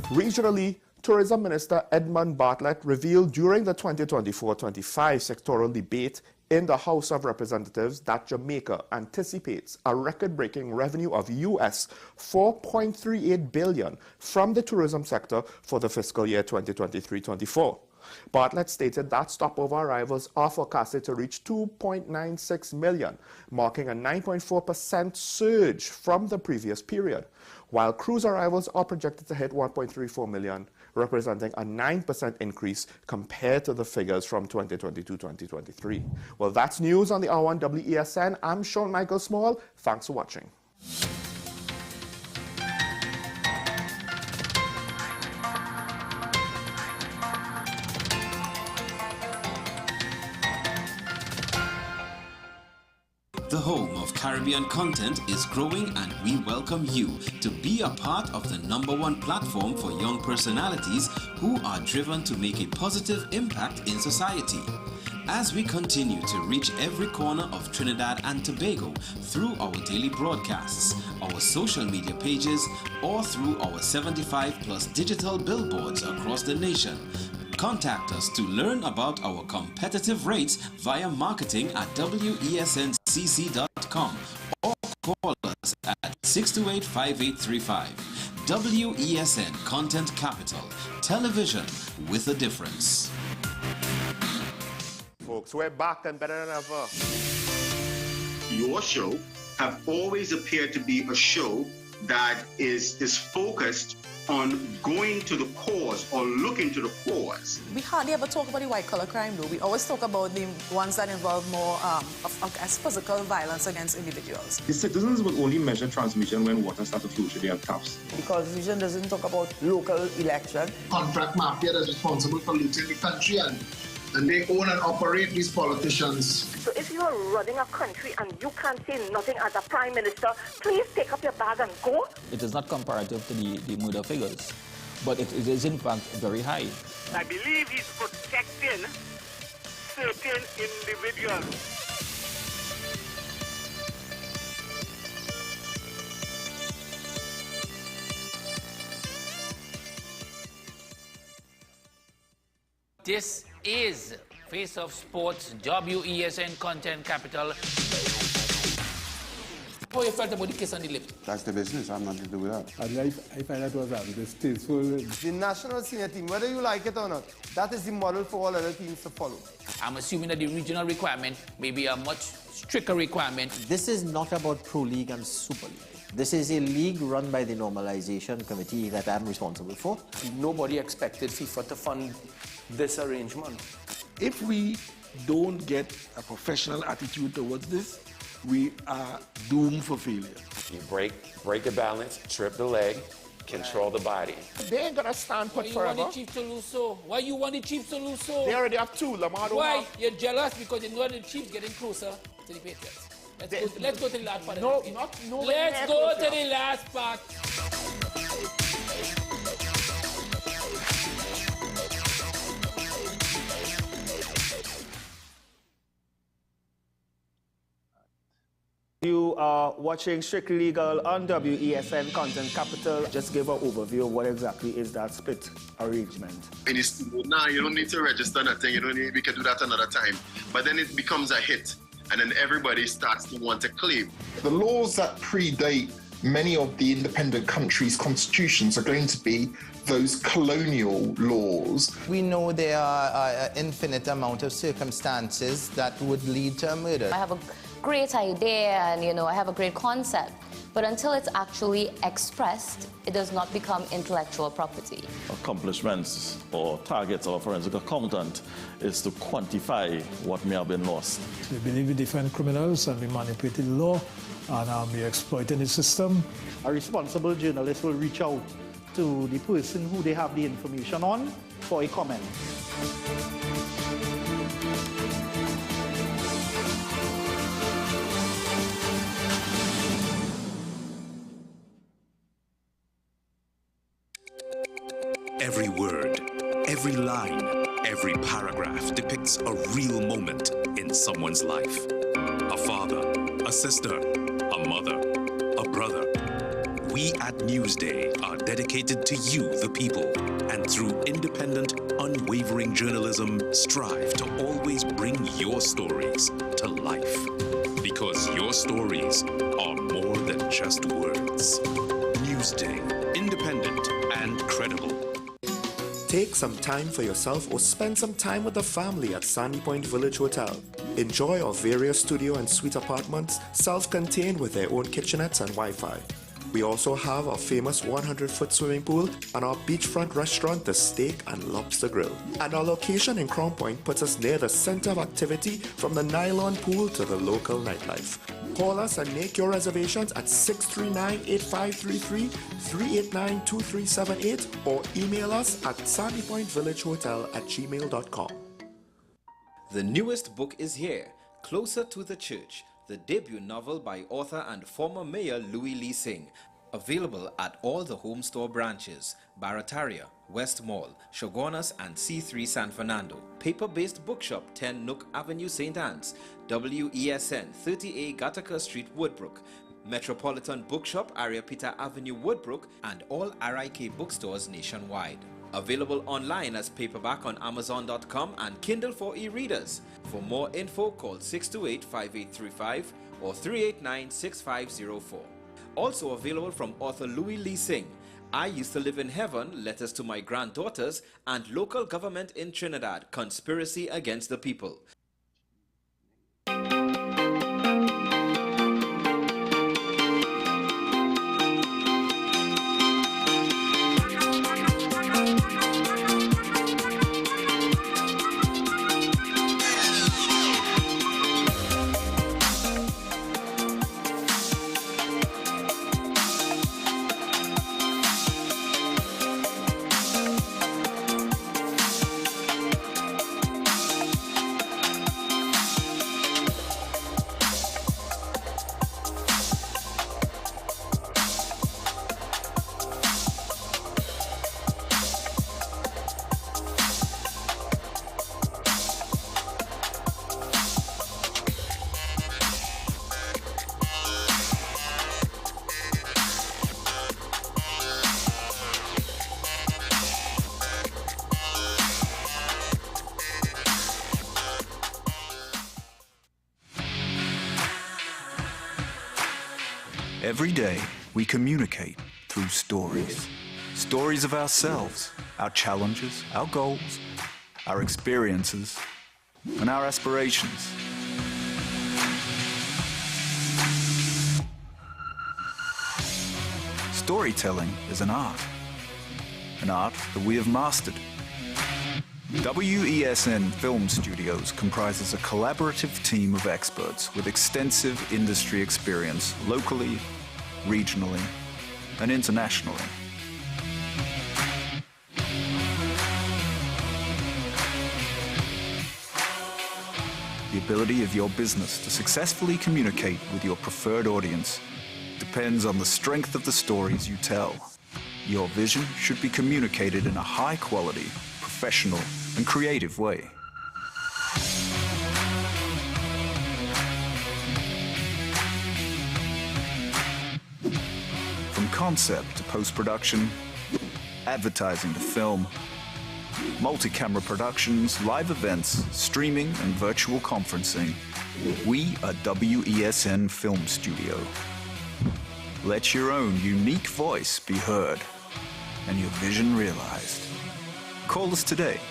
Regionally, Tourism Minister Edmund Bartlett revealed during the 2024-25 sectoral debate in the House of Representatives that Jamaica anticipates a record-breaking revenue of US $4.38 billion from the tourism sector for the fiscal year 2023-24. Bartlett stated that stopover arrivals are forecasted to reach 2.96 million, marking a 9.4% surge from the previous period, while cruise arrivals are projected to hit 1.34 million, representing a 9% increase compared to the figures from 2022-2023. Well, that's news on the R1 WESN. I'm Sean Michael Small. Thanks for watching. The home of Caribbean content is growing, and we welcome you to be a part of the #1 platform for young personalities who are driven to make a positive impact in society. As we continue to reach every corner of Trinidad and Tobago through our daily broadcasts, our social media pages, or through our 75+ digital billboards across the nation, contact us to learn about our competitive rates via marketing at wesncc.com or call us at 628-5835. WESN Content Capital, television with a difference. Folks, we're back and better than ever. Your show have always appeared to be a show that is focused on going to the cause or looking to the cause. We hardly ever talk about the white-collar crime, though. We always talk about the ones that involve more as physical violence against individuals. The citizens will only measure transmission when water starts to flow through their taps. The Constitution doesn't talk about local election. Contract mafia that's responsible for looting the country, and they own and operate these politicians. So if you are running a country and you can't say nothing as a prime minister, please take up your bag and go. It is not comparative to the murder figures, but it is in fact very high. I believe he's protecting certain individuals. This is Face of Sports, WESN Content Capital. How you felt about the kiss on the lip? That's the business. I'm not to do with that. I find that was distasteful. The national senior team, whether you like it or not, that is the model for all other teams to follow. I'm assuming that the regional requirement may be a much stricter requirement. This is not about Pro League and Super League. This is a league run by the Normalization Committee that I'm responsible for. Nobody expected FIFA to fund this arrangement. If we don't get a professional attitude towards this, we are doomed for failure. You break the balance, trip the leg, control the body. They ain't gonna stand put forever. Why you want the Chiefs to lose so? Why you want the Chiefs to lose so? They already have two. Lamar don't Why? have. You're jealous because you know the Chiefs getting closer to the Patriots. Let's go to the last part. No, let's go to the last part. You are watching Strictly Legal on WESN Content Capital. Just give an overview of what exactly is that split arrangement. Now you don't need to register nothing. We can do that another time. But then it becomes a hit, and then everybody starts to want to claim. The laws that predate many of the independent countries' constitutions are going to be those colonial laws. We know there are an infinite amount of circumstances that would lead to a murder. I have a great idea and, I have a great concept, but until it's actually expressed, it does not become intellectual property. Accomplishments or targets of a forensic accountant is to quantify what may have been lost. We believe we defend criminals and we manipulated the law and we exploiting the system. A responsible journalist will reach out to the person who they have the information on for a comment. Every word, every line, every paragraph depicts a real moment in someone's life. A father, a sister, a mother, a brother. We at Newsday are dedicated to you, the people, and through independent, unwavering journalism, strive to always bring your stories to life. Because your stories are more than just words. Newsday, independent and credible. Take some time for yourself or spend some time with the family at Sandy Point Village Hotel. Enjoy our various studio and suite apartments, self-contained with their own kitchenettes and Wi-Fi. We also have our famous 100-foot swimming pool and our beachfront restaurant, the Steak and Lobster Grill. And our location in Crown Point puts us near the center of activity from the nylon pool to the local nightlife. Call us and make your reservations at 639-8533, 389-2378 or email us at sandypointvillagehotel@gmail.com. The newest book is here, Closer to the Church, the debut novel by author and former mayor Louis Lee Singh. Available at all the home store branches, Barataria, West Mall, Shogunas and C3 San Fernando. Paper-based bookshop 10 Nook Avenue, St. Anne's, WESN 30A Gattaca Street, Woodbrook, Metropolitan Bookshop, Ariapita Avenue, Woodbrook, and all RIK bookstores nationwide. Available online as paperback on Amazon.com and Kindle for e-readers. For more info, call 628-5835 or 389-6504. Also available from author Louis Lee Singh, I Used to Live in Heaven, Letters to My Granddaughters, and Local Government in Trinidad, Conspiracy Against the People. Every day, we communicate through stories. Stories of ourselves, our challenges, our goals, our experiences, and our aspirations. Storytelling is an art that we have mastered. WESN Film Studios comprises a collaborative team of experts with extensive industry experience locally, regionally, and internationally. The ability of your business to successfully communicate with your preferred audience depends on the strength of the stories you tell. Your vision should be communicated in a high-quality, professional, and creative way. From concept to post-production, advertising to film, multi-camera productions, live events, streaming, and virtual conferencing, we are WESN Film Studio. Let your own unique voice be heard and your vision realized. Call us today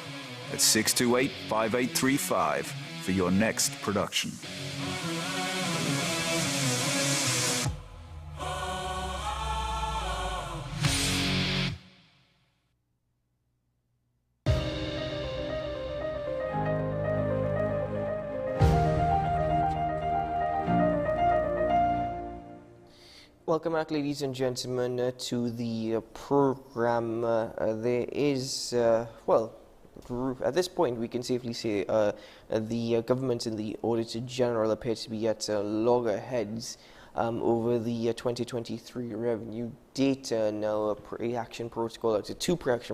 at 628-5835 for your next production. Welcome back, ladies and gentlemen, to the program. There is, well, at this point, we can safely say the government and the Auditor General appear to be at loggerheads over the 2023 revenue data. Now, two pre-action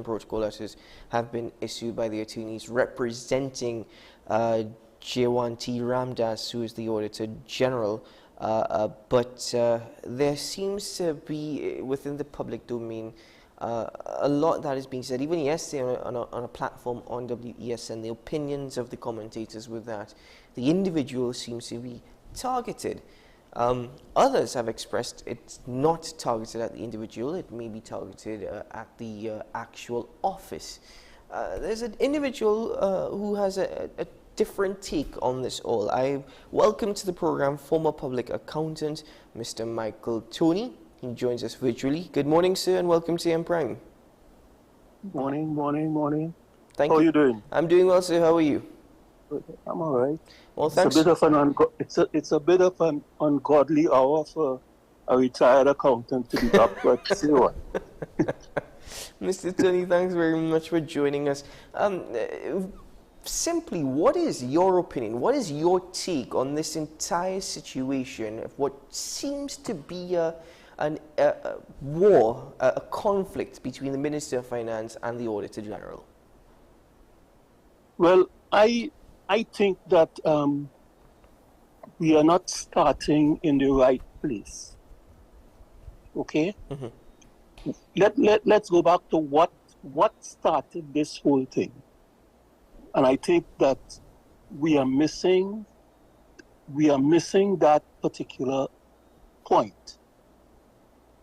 protocol letters have been issued by the attorneys representing J1T Ramdas, who is the Auditor General. But there seems to be, within the public domain, a lot that is being said. Even yesterday on a platform on WESN, the opinions of the commentators were that the individual seems to be targeted. Others have expressed it's not targeted at the individual, it may be targeted at the actual office. There's an individual who has a different take on this all. I welcome to the program former public accountant, Mr. Michael Tony. He joins us virtually. Good morning, sir, and welcome to M Prime. Morning. Thank you. How are you doing? I'm doing well, sir. How are you? I'm all right. Well, thanks. It's a bit of an ungodly hour for a retired accountant to be up, but say what? Mr. Tony, thanks very much for joining us. Simply, what is your opinion? What is your take on this entire situation of what seems to be a war, a conflict between the Minister of Finance and the Auditor General? Well, I think that we are not starting in the right place. Okay? Mm-hmm. Let's go back to what started this whole thing. And I think that we are missing that particular point.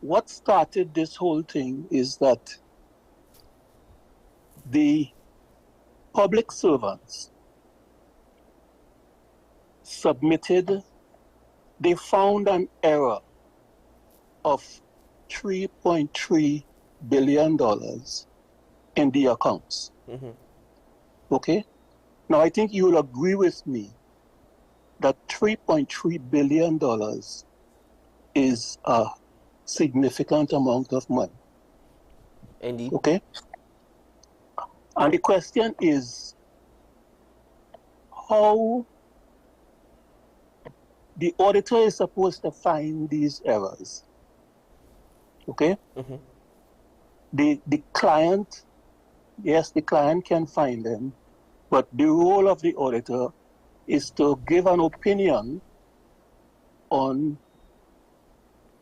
What started this whole thing is that the public servants they found an error of $3.3 billion in the accounts. Mm-hmm. Okay? Now, I think you will agree with me that $3.3 billion is a significant amount of money. Indeed. Okay? And the question is, how the auditor is supposed to find these errors. Okay? Mm-hmm. The client, yes, the client can find them, but the role of the auditor is to give an opinion on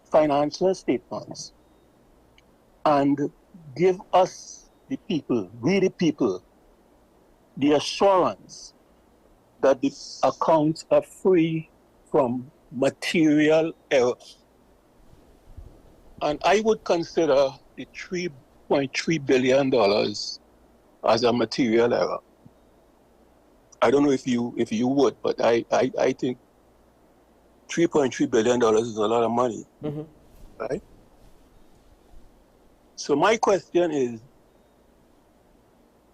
financial statements and give us, the people, the assurance that the accounts are free from material error. And I would consider the $3.3 billion as a material error. I don't know if you would, but I think $3.3 billion is a lot of money, mm-hmm. Right? So my question is,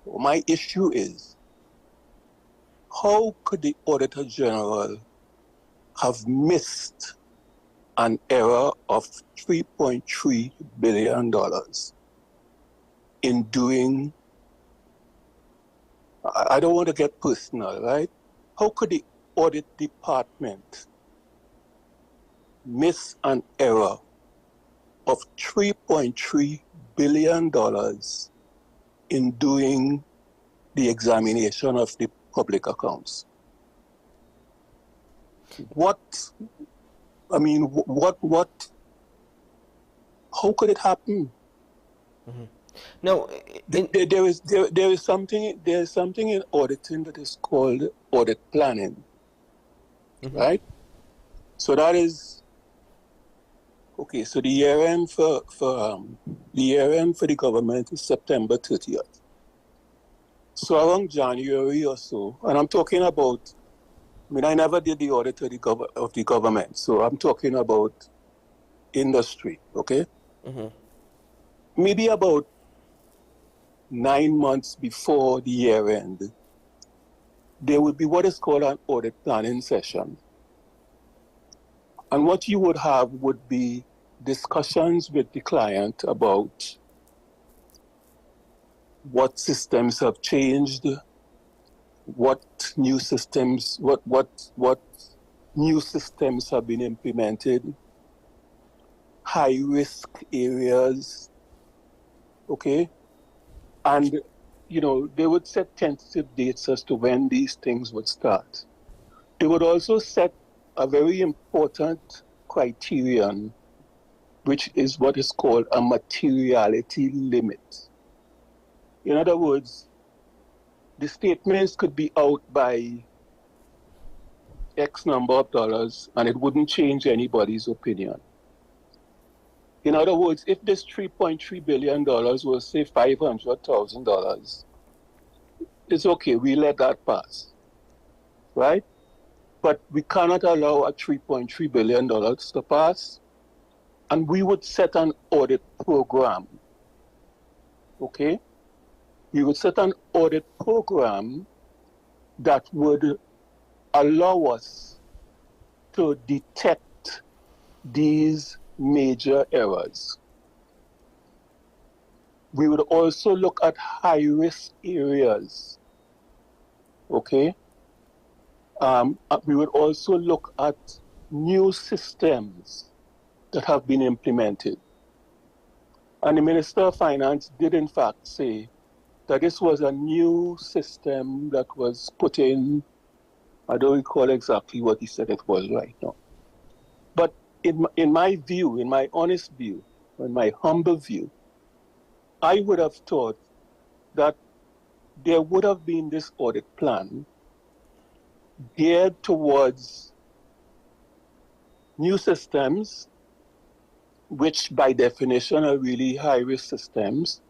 or my issue is, how could the Auditor General have missed an error of $3.3 billion in doing, I don't want to get personal, right? How could the audit department miss an error of $3.3 billion in doing the examination of the public accounts? How could it happen? Mm-hmm. No, there is something in auditing that is called audit planning, mm-hmm. Right? So that is okay. So the year end for the government is September 30th. So around January or so, and I'm talking about. I never did the audit of the government, so I'm talking about industry, okay? Mm-hmm. Maybe about 9 months before the year end, there would be what is called an audit planning session. And what you would have would be discussions with the client about what systems have changed, what new systems have been implemented, high risk areas, okay? And, you know, they would set tentative dates as to when these things would start. They would also set a very important criterion, which is what is called a materiality limit. In other words, the statements could be out by X number of dollars and it wouldn't change anybody's opinion. In other words, if this $3.3 billion was, say, $500,000, it's okay, we let that pass, right? But we cannot allow a $3.3 billion to pass, and we would set an audit program, okay? We would set an audit program that would allow us to detect these major errors. We would also look at high-risk areas, okay? We would also look at new systems that have been implemented. And the Minister of Finance did in fact say that this was a new system that was put in. I don't recall exactly what he said it was right now. But in my view, in my honest view, in my humble view, I would have thought that there would have been this audit plan geared towards new systems, which by definition are really high-risk systems.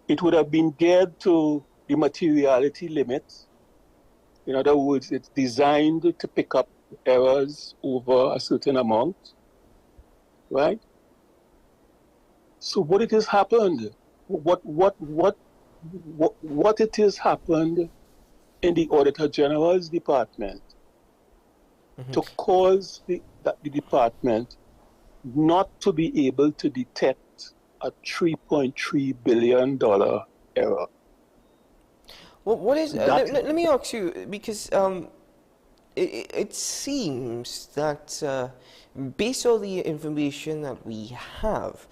It would have been geared to the materiality limit. In other words, it's designed to pick up errors over a certain amount, right? So what it has happened, what it has happened in the Auditor General's department to cause the department not to be able to detect a $3.3 billion error. Well, what is? Let me ask you, because it seems that based on the information that we have,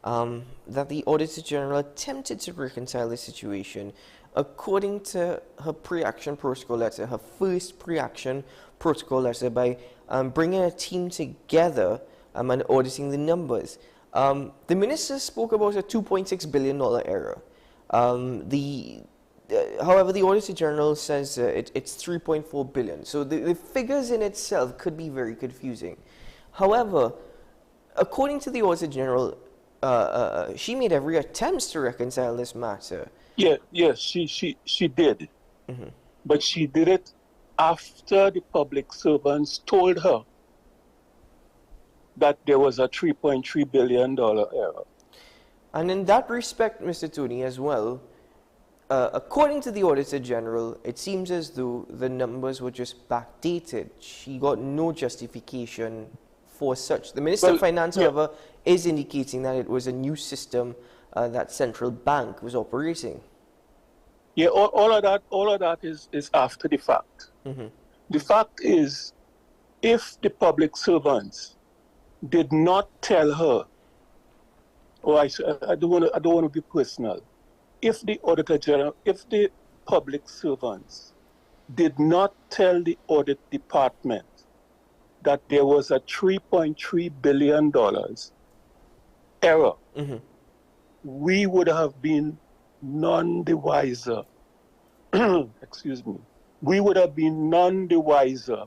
that the Auditor General attempted to reconcile the situation according to her pre-action protocol letter, her first pre-action protocol letter, by bringing a team together and auditing the numbers. The minister spoke about a $2.6 billion error. However, the Auditor General says it's $3.4 billion. So the figures in itself could be very confusing. However, according to the Auditor General, she made every attempt to reconcile this matter. Yes, she did. But she did it after the public servants told her that there was a $3.3 billion error. And in that respect, Mr. Tony, as well, according to the Auditor General, it seems as though the numbers were just backdated. She got no justification for such. The Minister of Finance, however, is indicating that it was a new system that central bank was operating. Yeah, all of that is after the fact. The fact is, if the public servants did not tell her, or I don't want to be personal, if the Auditor General, if the public servants did not tell the audit department that there was a $3.3 billion error, we would have been none the wiser. Excuse me. We would have been none the wiser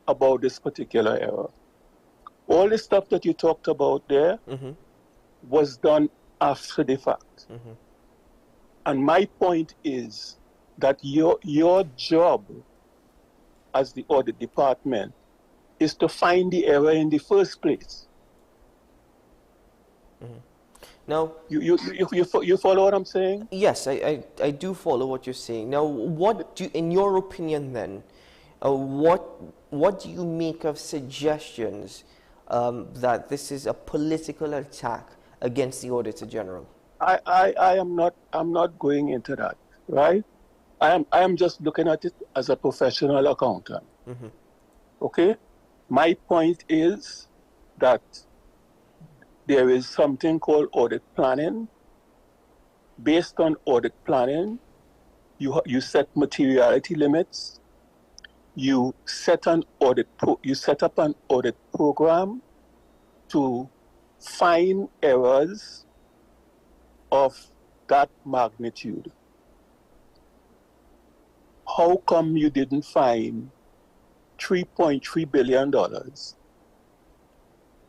about this particular error. All the stuff that you talked about there was done after the fact. And my point is that your job as the audit department is to find the error in the first place. Now, you follow what I'm saying? Yes, I do follow what you're saying. Now, in your opinion then, what do you make of suggestions that this is a political attack against the Auditor General? I'm not going into that, right? I am just looking at it as a professional accountant. Mm-hmm. Okay? My point is that there is something called audit planning. Based on audit planning, you set materiality limits. You set up an audit program to find errors of that magnitude. How come you didn't find $3.3 billion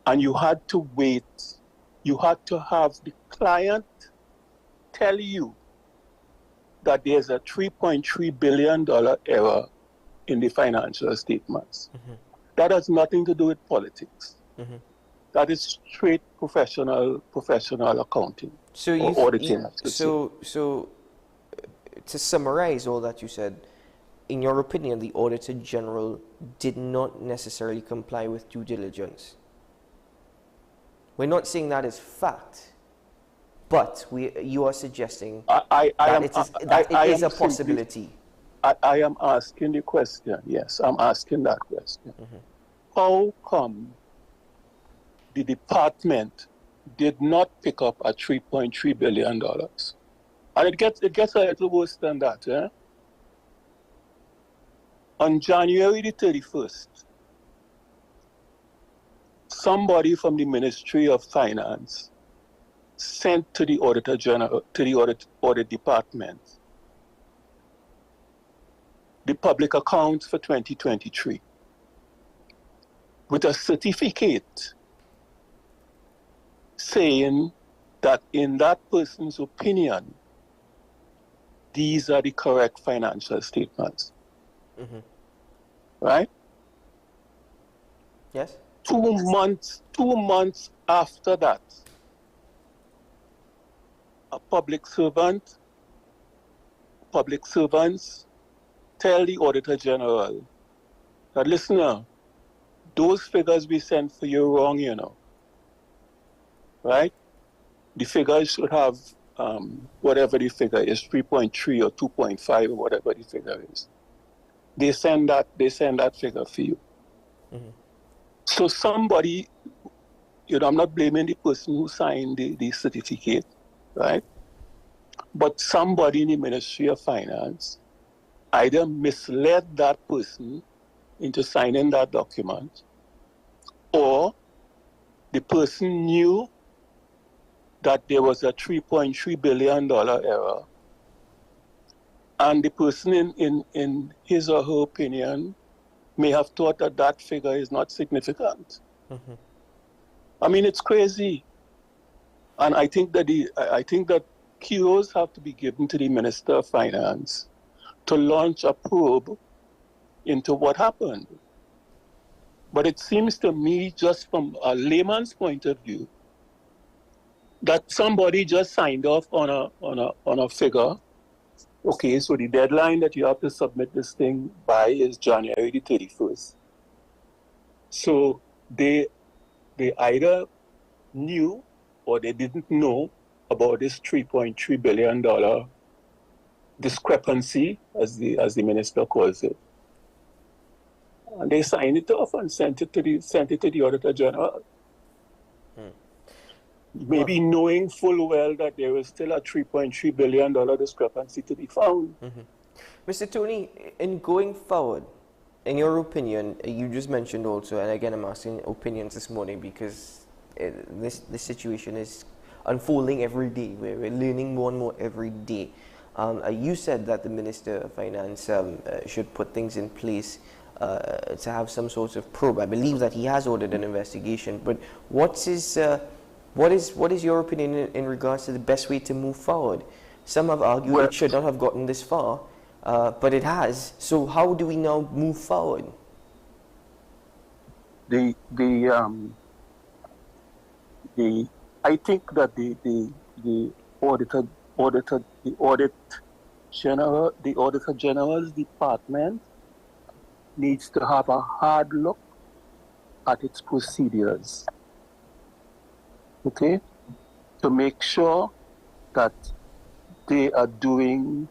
and you had to wait? You had to have the client tell you that there's a $3.3 billion error in the financial statements. Mm-hmm. That has nothing to do with politics. Mm-hmm. That is straight professional accounting or auditing. So to summarize all that you said, in your opinion, the Auditor General did not necessarily comply with due diligence. We're not saying that is fact, but you are suggesting that it is a possibility. I am asking the question, yes, I'm asking that question. Mm-hmm. How come the department did not pick up a $3.3 billion? And it gets a little worse than that. Eh? On January the 31st, somebody from the Ministry of Finance sent to the Auditor General, to the audit department, the public accounts for 2023 with a certificate saying that in that person's opinion, these are the correct financial statements. Mm-hmm. Right? Yes. 2 months after that, public servants tell the Auditor General that, listen, those figures we sent for you wrong, you know. Right? The figures should have whatever the figure is, 3.3 or 2.5 or whatever the figure is. They send that figure for you. Mm-hmm. So somebody, I'm not blaming the person who signed the certificate, right? But somebody in the Ministry of Finance either misled that person into signing that document, or the person knew that there was a $3.3 billion error, and the person in his or her opinion may have thought that that figure is not significant. Mm-hmm. I mean, it's crazy. And I think that kudos have to be given to the Minister of Finance to launch a probe into what happened. But it seems to me, just from a layman's point of view, that somebody just signed off on a figure. Okay, so the deadline that you have to submit this thing by is January the 31st. So they either knew or they didn't know about this $3.3 billion discrepancy, as the minister calls it. And they signed it off and sent it to the Auditor General. Maybe knowing full well that there was still a $3.3 billion discrepancy to be found. Mm-hmm. Mr. Tony, in going forward, in your opinion, you just mentioned also, and again I'm asking opinions this morning because this situation is unfolding every day. We're learning more and more every day. You said that the Minister of Finance should put things in place to have some sort of probe. I believe that he has ordered an investigation, but what is your opinion in regards to the best way to move forward? Some have argued it should not have gotten this far, but it has. So how do we now move forward? I think that the Auditor General's department needs to have a hard look at its procedures, okay, to make sure that they are doing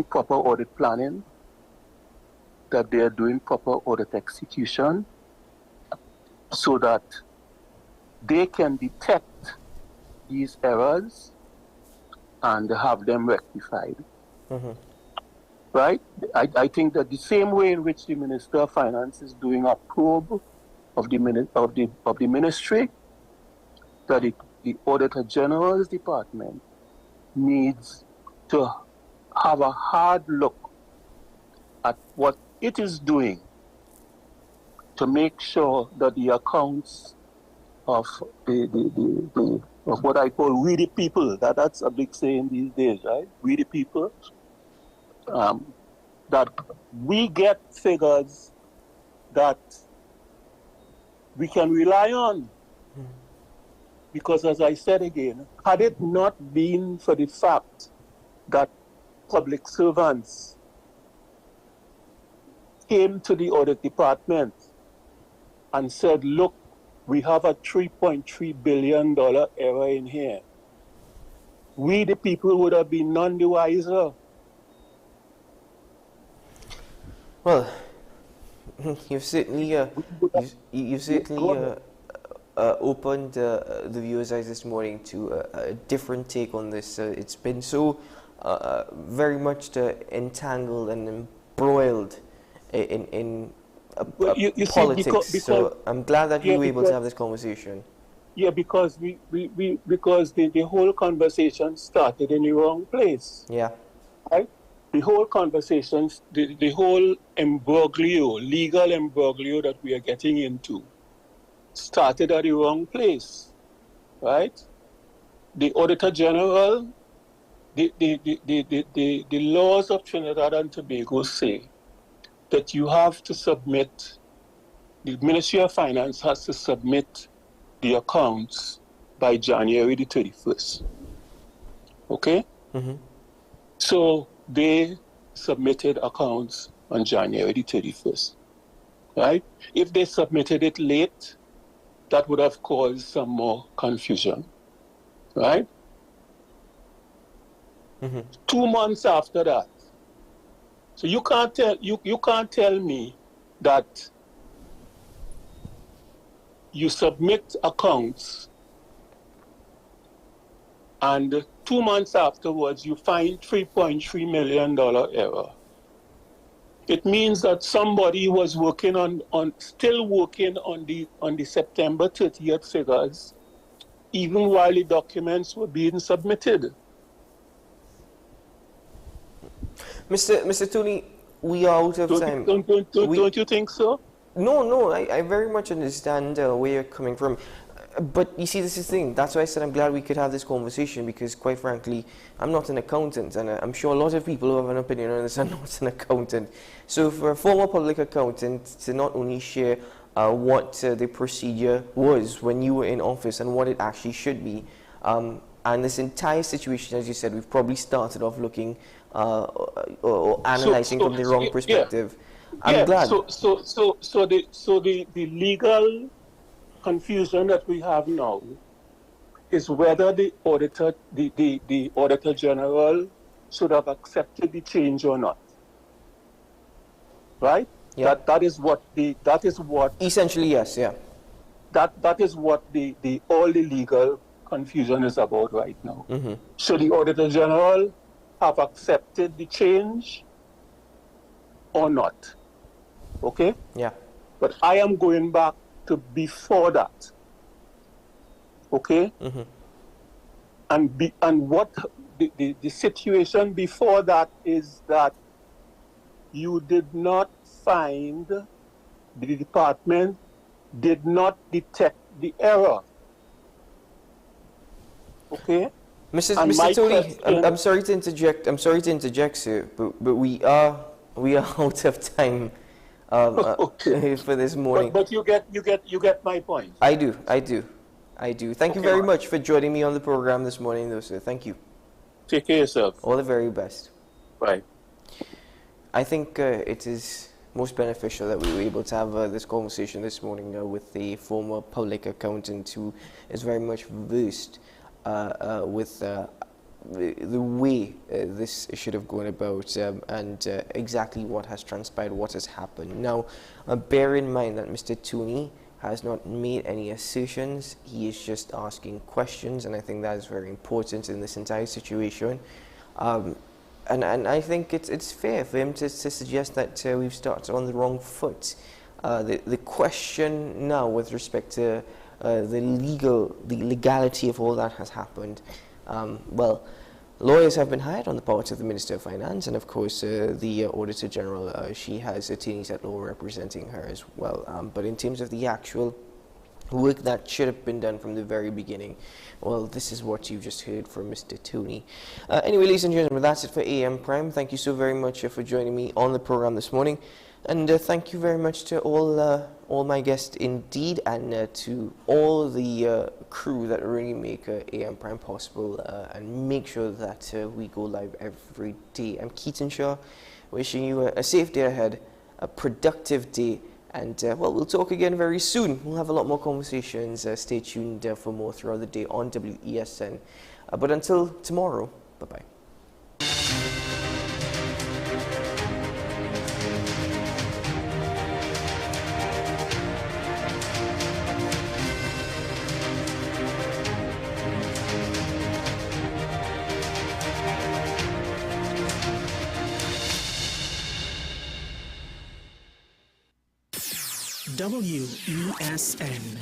proper audit planning, that they are doing proper audit execution, so that they can detect these errors and have them rectified. Right? I think that the same way in which the Minister of Finance is doing a probe of the ministry, that the Auditor General's Department needs to have a hard look at what it is doing to make sure that the accounts of of what I call we the people, that's a big saying these days, right? We the people, that we get figures that we can rely on. Because as I said again, had it not been for the fact that public servants came to the audit department and said, look, we have a $3.3 billion error in here, we the people would have been none the wiser. Well, you've certainly opened the viewers' eyes this morning to a different take on this. It's been so very much entangled and embroiled in politics. See, so I'm glad that we were able to have this conversation. Yeah, because because the whole conversation started in the wrong place. Yeah. Right? The whole conversation, the whole imbroglio, legal imbroglio that we are getting into, started at the wrong place, right? The Auditor General, the laws of Trinidad and Tobago say that you have to submit, the Ministry of Finance has to submit the accounts by January the 31st. Okay? So they submitted accounts on January the 31st, right? If they submitted it late, that would have caused some more confusion, right? 2 months after that. So you can't tell me that you submit accounts and 2 months afterwards you find $3.3 million error. It means that somebody was still working on the September 30th figures, even while the documents were being submitted. Mr. Tony, we are out of time. Don't you think so? No, I very much understand where you're coming from. But you see, this is the thing. That's why I said I'm glad we could have this conversation, because quite frankly, I'm not an accountant, and I'm sure a lot of people who have an opinion on this are not an accountant. So for a former public accountant to not only share what the procedure was when you were in office and what it actually should be, and this entire situation, as you said, we've probably started off looking or analyzing from the wrong perspective. I'm glad. So the legal confusion that we have now is whether the auditor general should have accepted the change or not. Right? Yeah. That is what essentially, yes, yeah. That is what all the legal confusion is about right now. Should the Auditor General have accepted the change or not? Okay? Yeah. But I am going back to before that. Okay? And what the situation before that is that you did not find, the department did not detect the error. Okay? Mr. Tony, I'm sorry to interject. I'm sorry to interject, sir, but we are out of time for this morning. But you get my point. I do. Thank you very much for joining me on the program this morning, though, sir. Thank you. Take care of yourself. All the very best. Bye. I think it is most beneficial that we were able to have this conversation this morning with the former public accountant who is very much versed with the way this should have gone about and exactly what has transpired, what has happened. Now, bear in mind that Mr. Tooney has not made any assertions. He is just asking questions, and I think that is very important in this entire situation. And I think it's fair for him to suggest that we've started on the wrong foot. The question now with respect to the legality of all that has happened, well, lawyers have been hired on the part of the Minister of Finance, and of course the Auditor General, she has attorneys at law representing her as well. But in terms of the actual work that should have been done from the very beginning, well, this is what you just heard from Mr. Tooney. Anyway, ladies and gentlemen, that's it for AM Prime. Thank you so very much for joining me on the program this morning. And thank you very much to all my guests indeed, and to all the crew that really make AM Prime possible and make sure that we go live every day. I'm Keaton Shaw, wishing you a safe day ahead, a productive day, and well, we'll talk again very soon. We'll have a lot more conversations. Stay tuned for more throughout the day on WESN. But until tomorrow, bye-bye. WESN.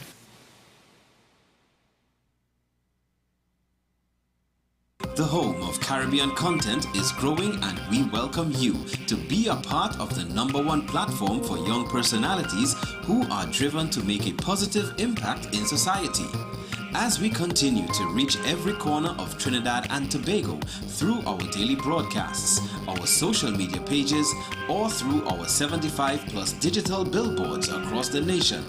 The home of Caribbean content is growing, and we welcome you to be a part of the #1 platform for young personalities who are driven to make a positive impact in society. As we continue to reach every corner of Trinidad and Tobago through our daily broadcasts, our social media pages, or through our 75+ digital billboards across the nation,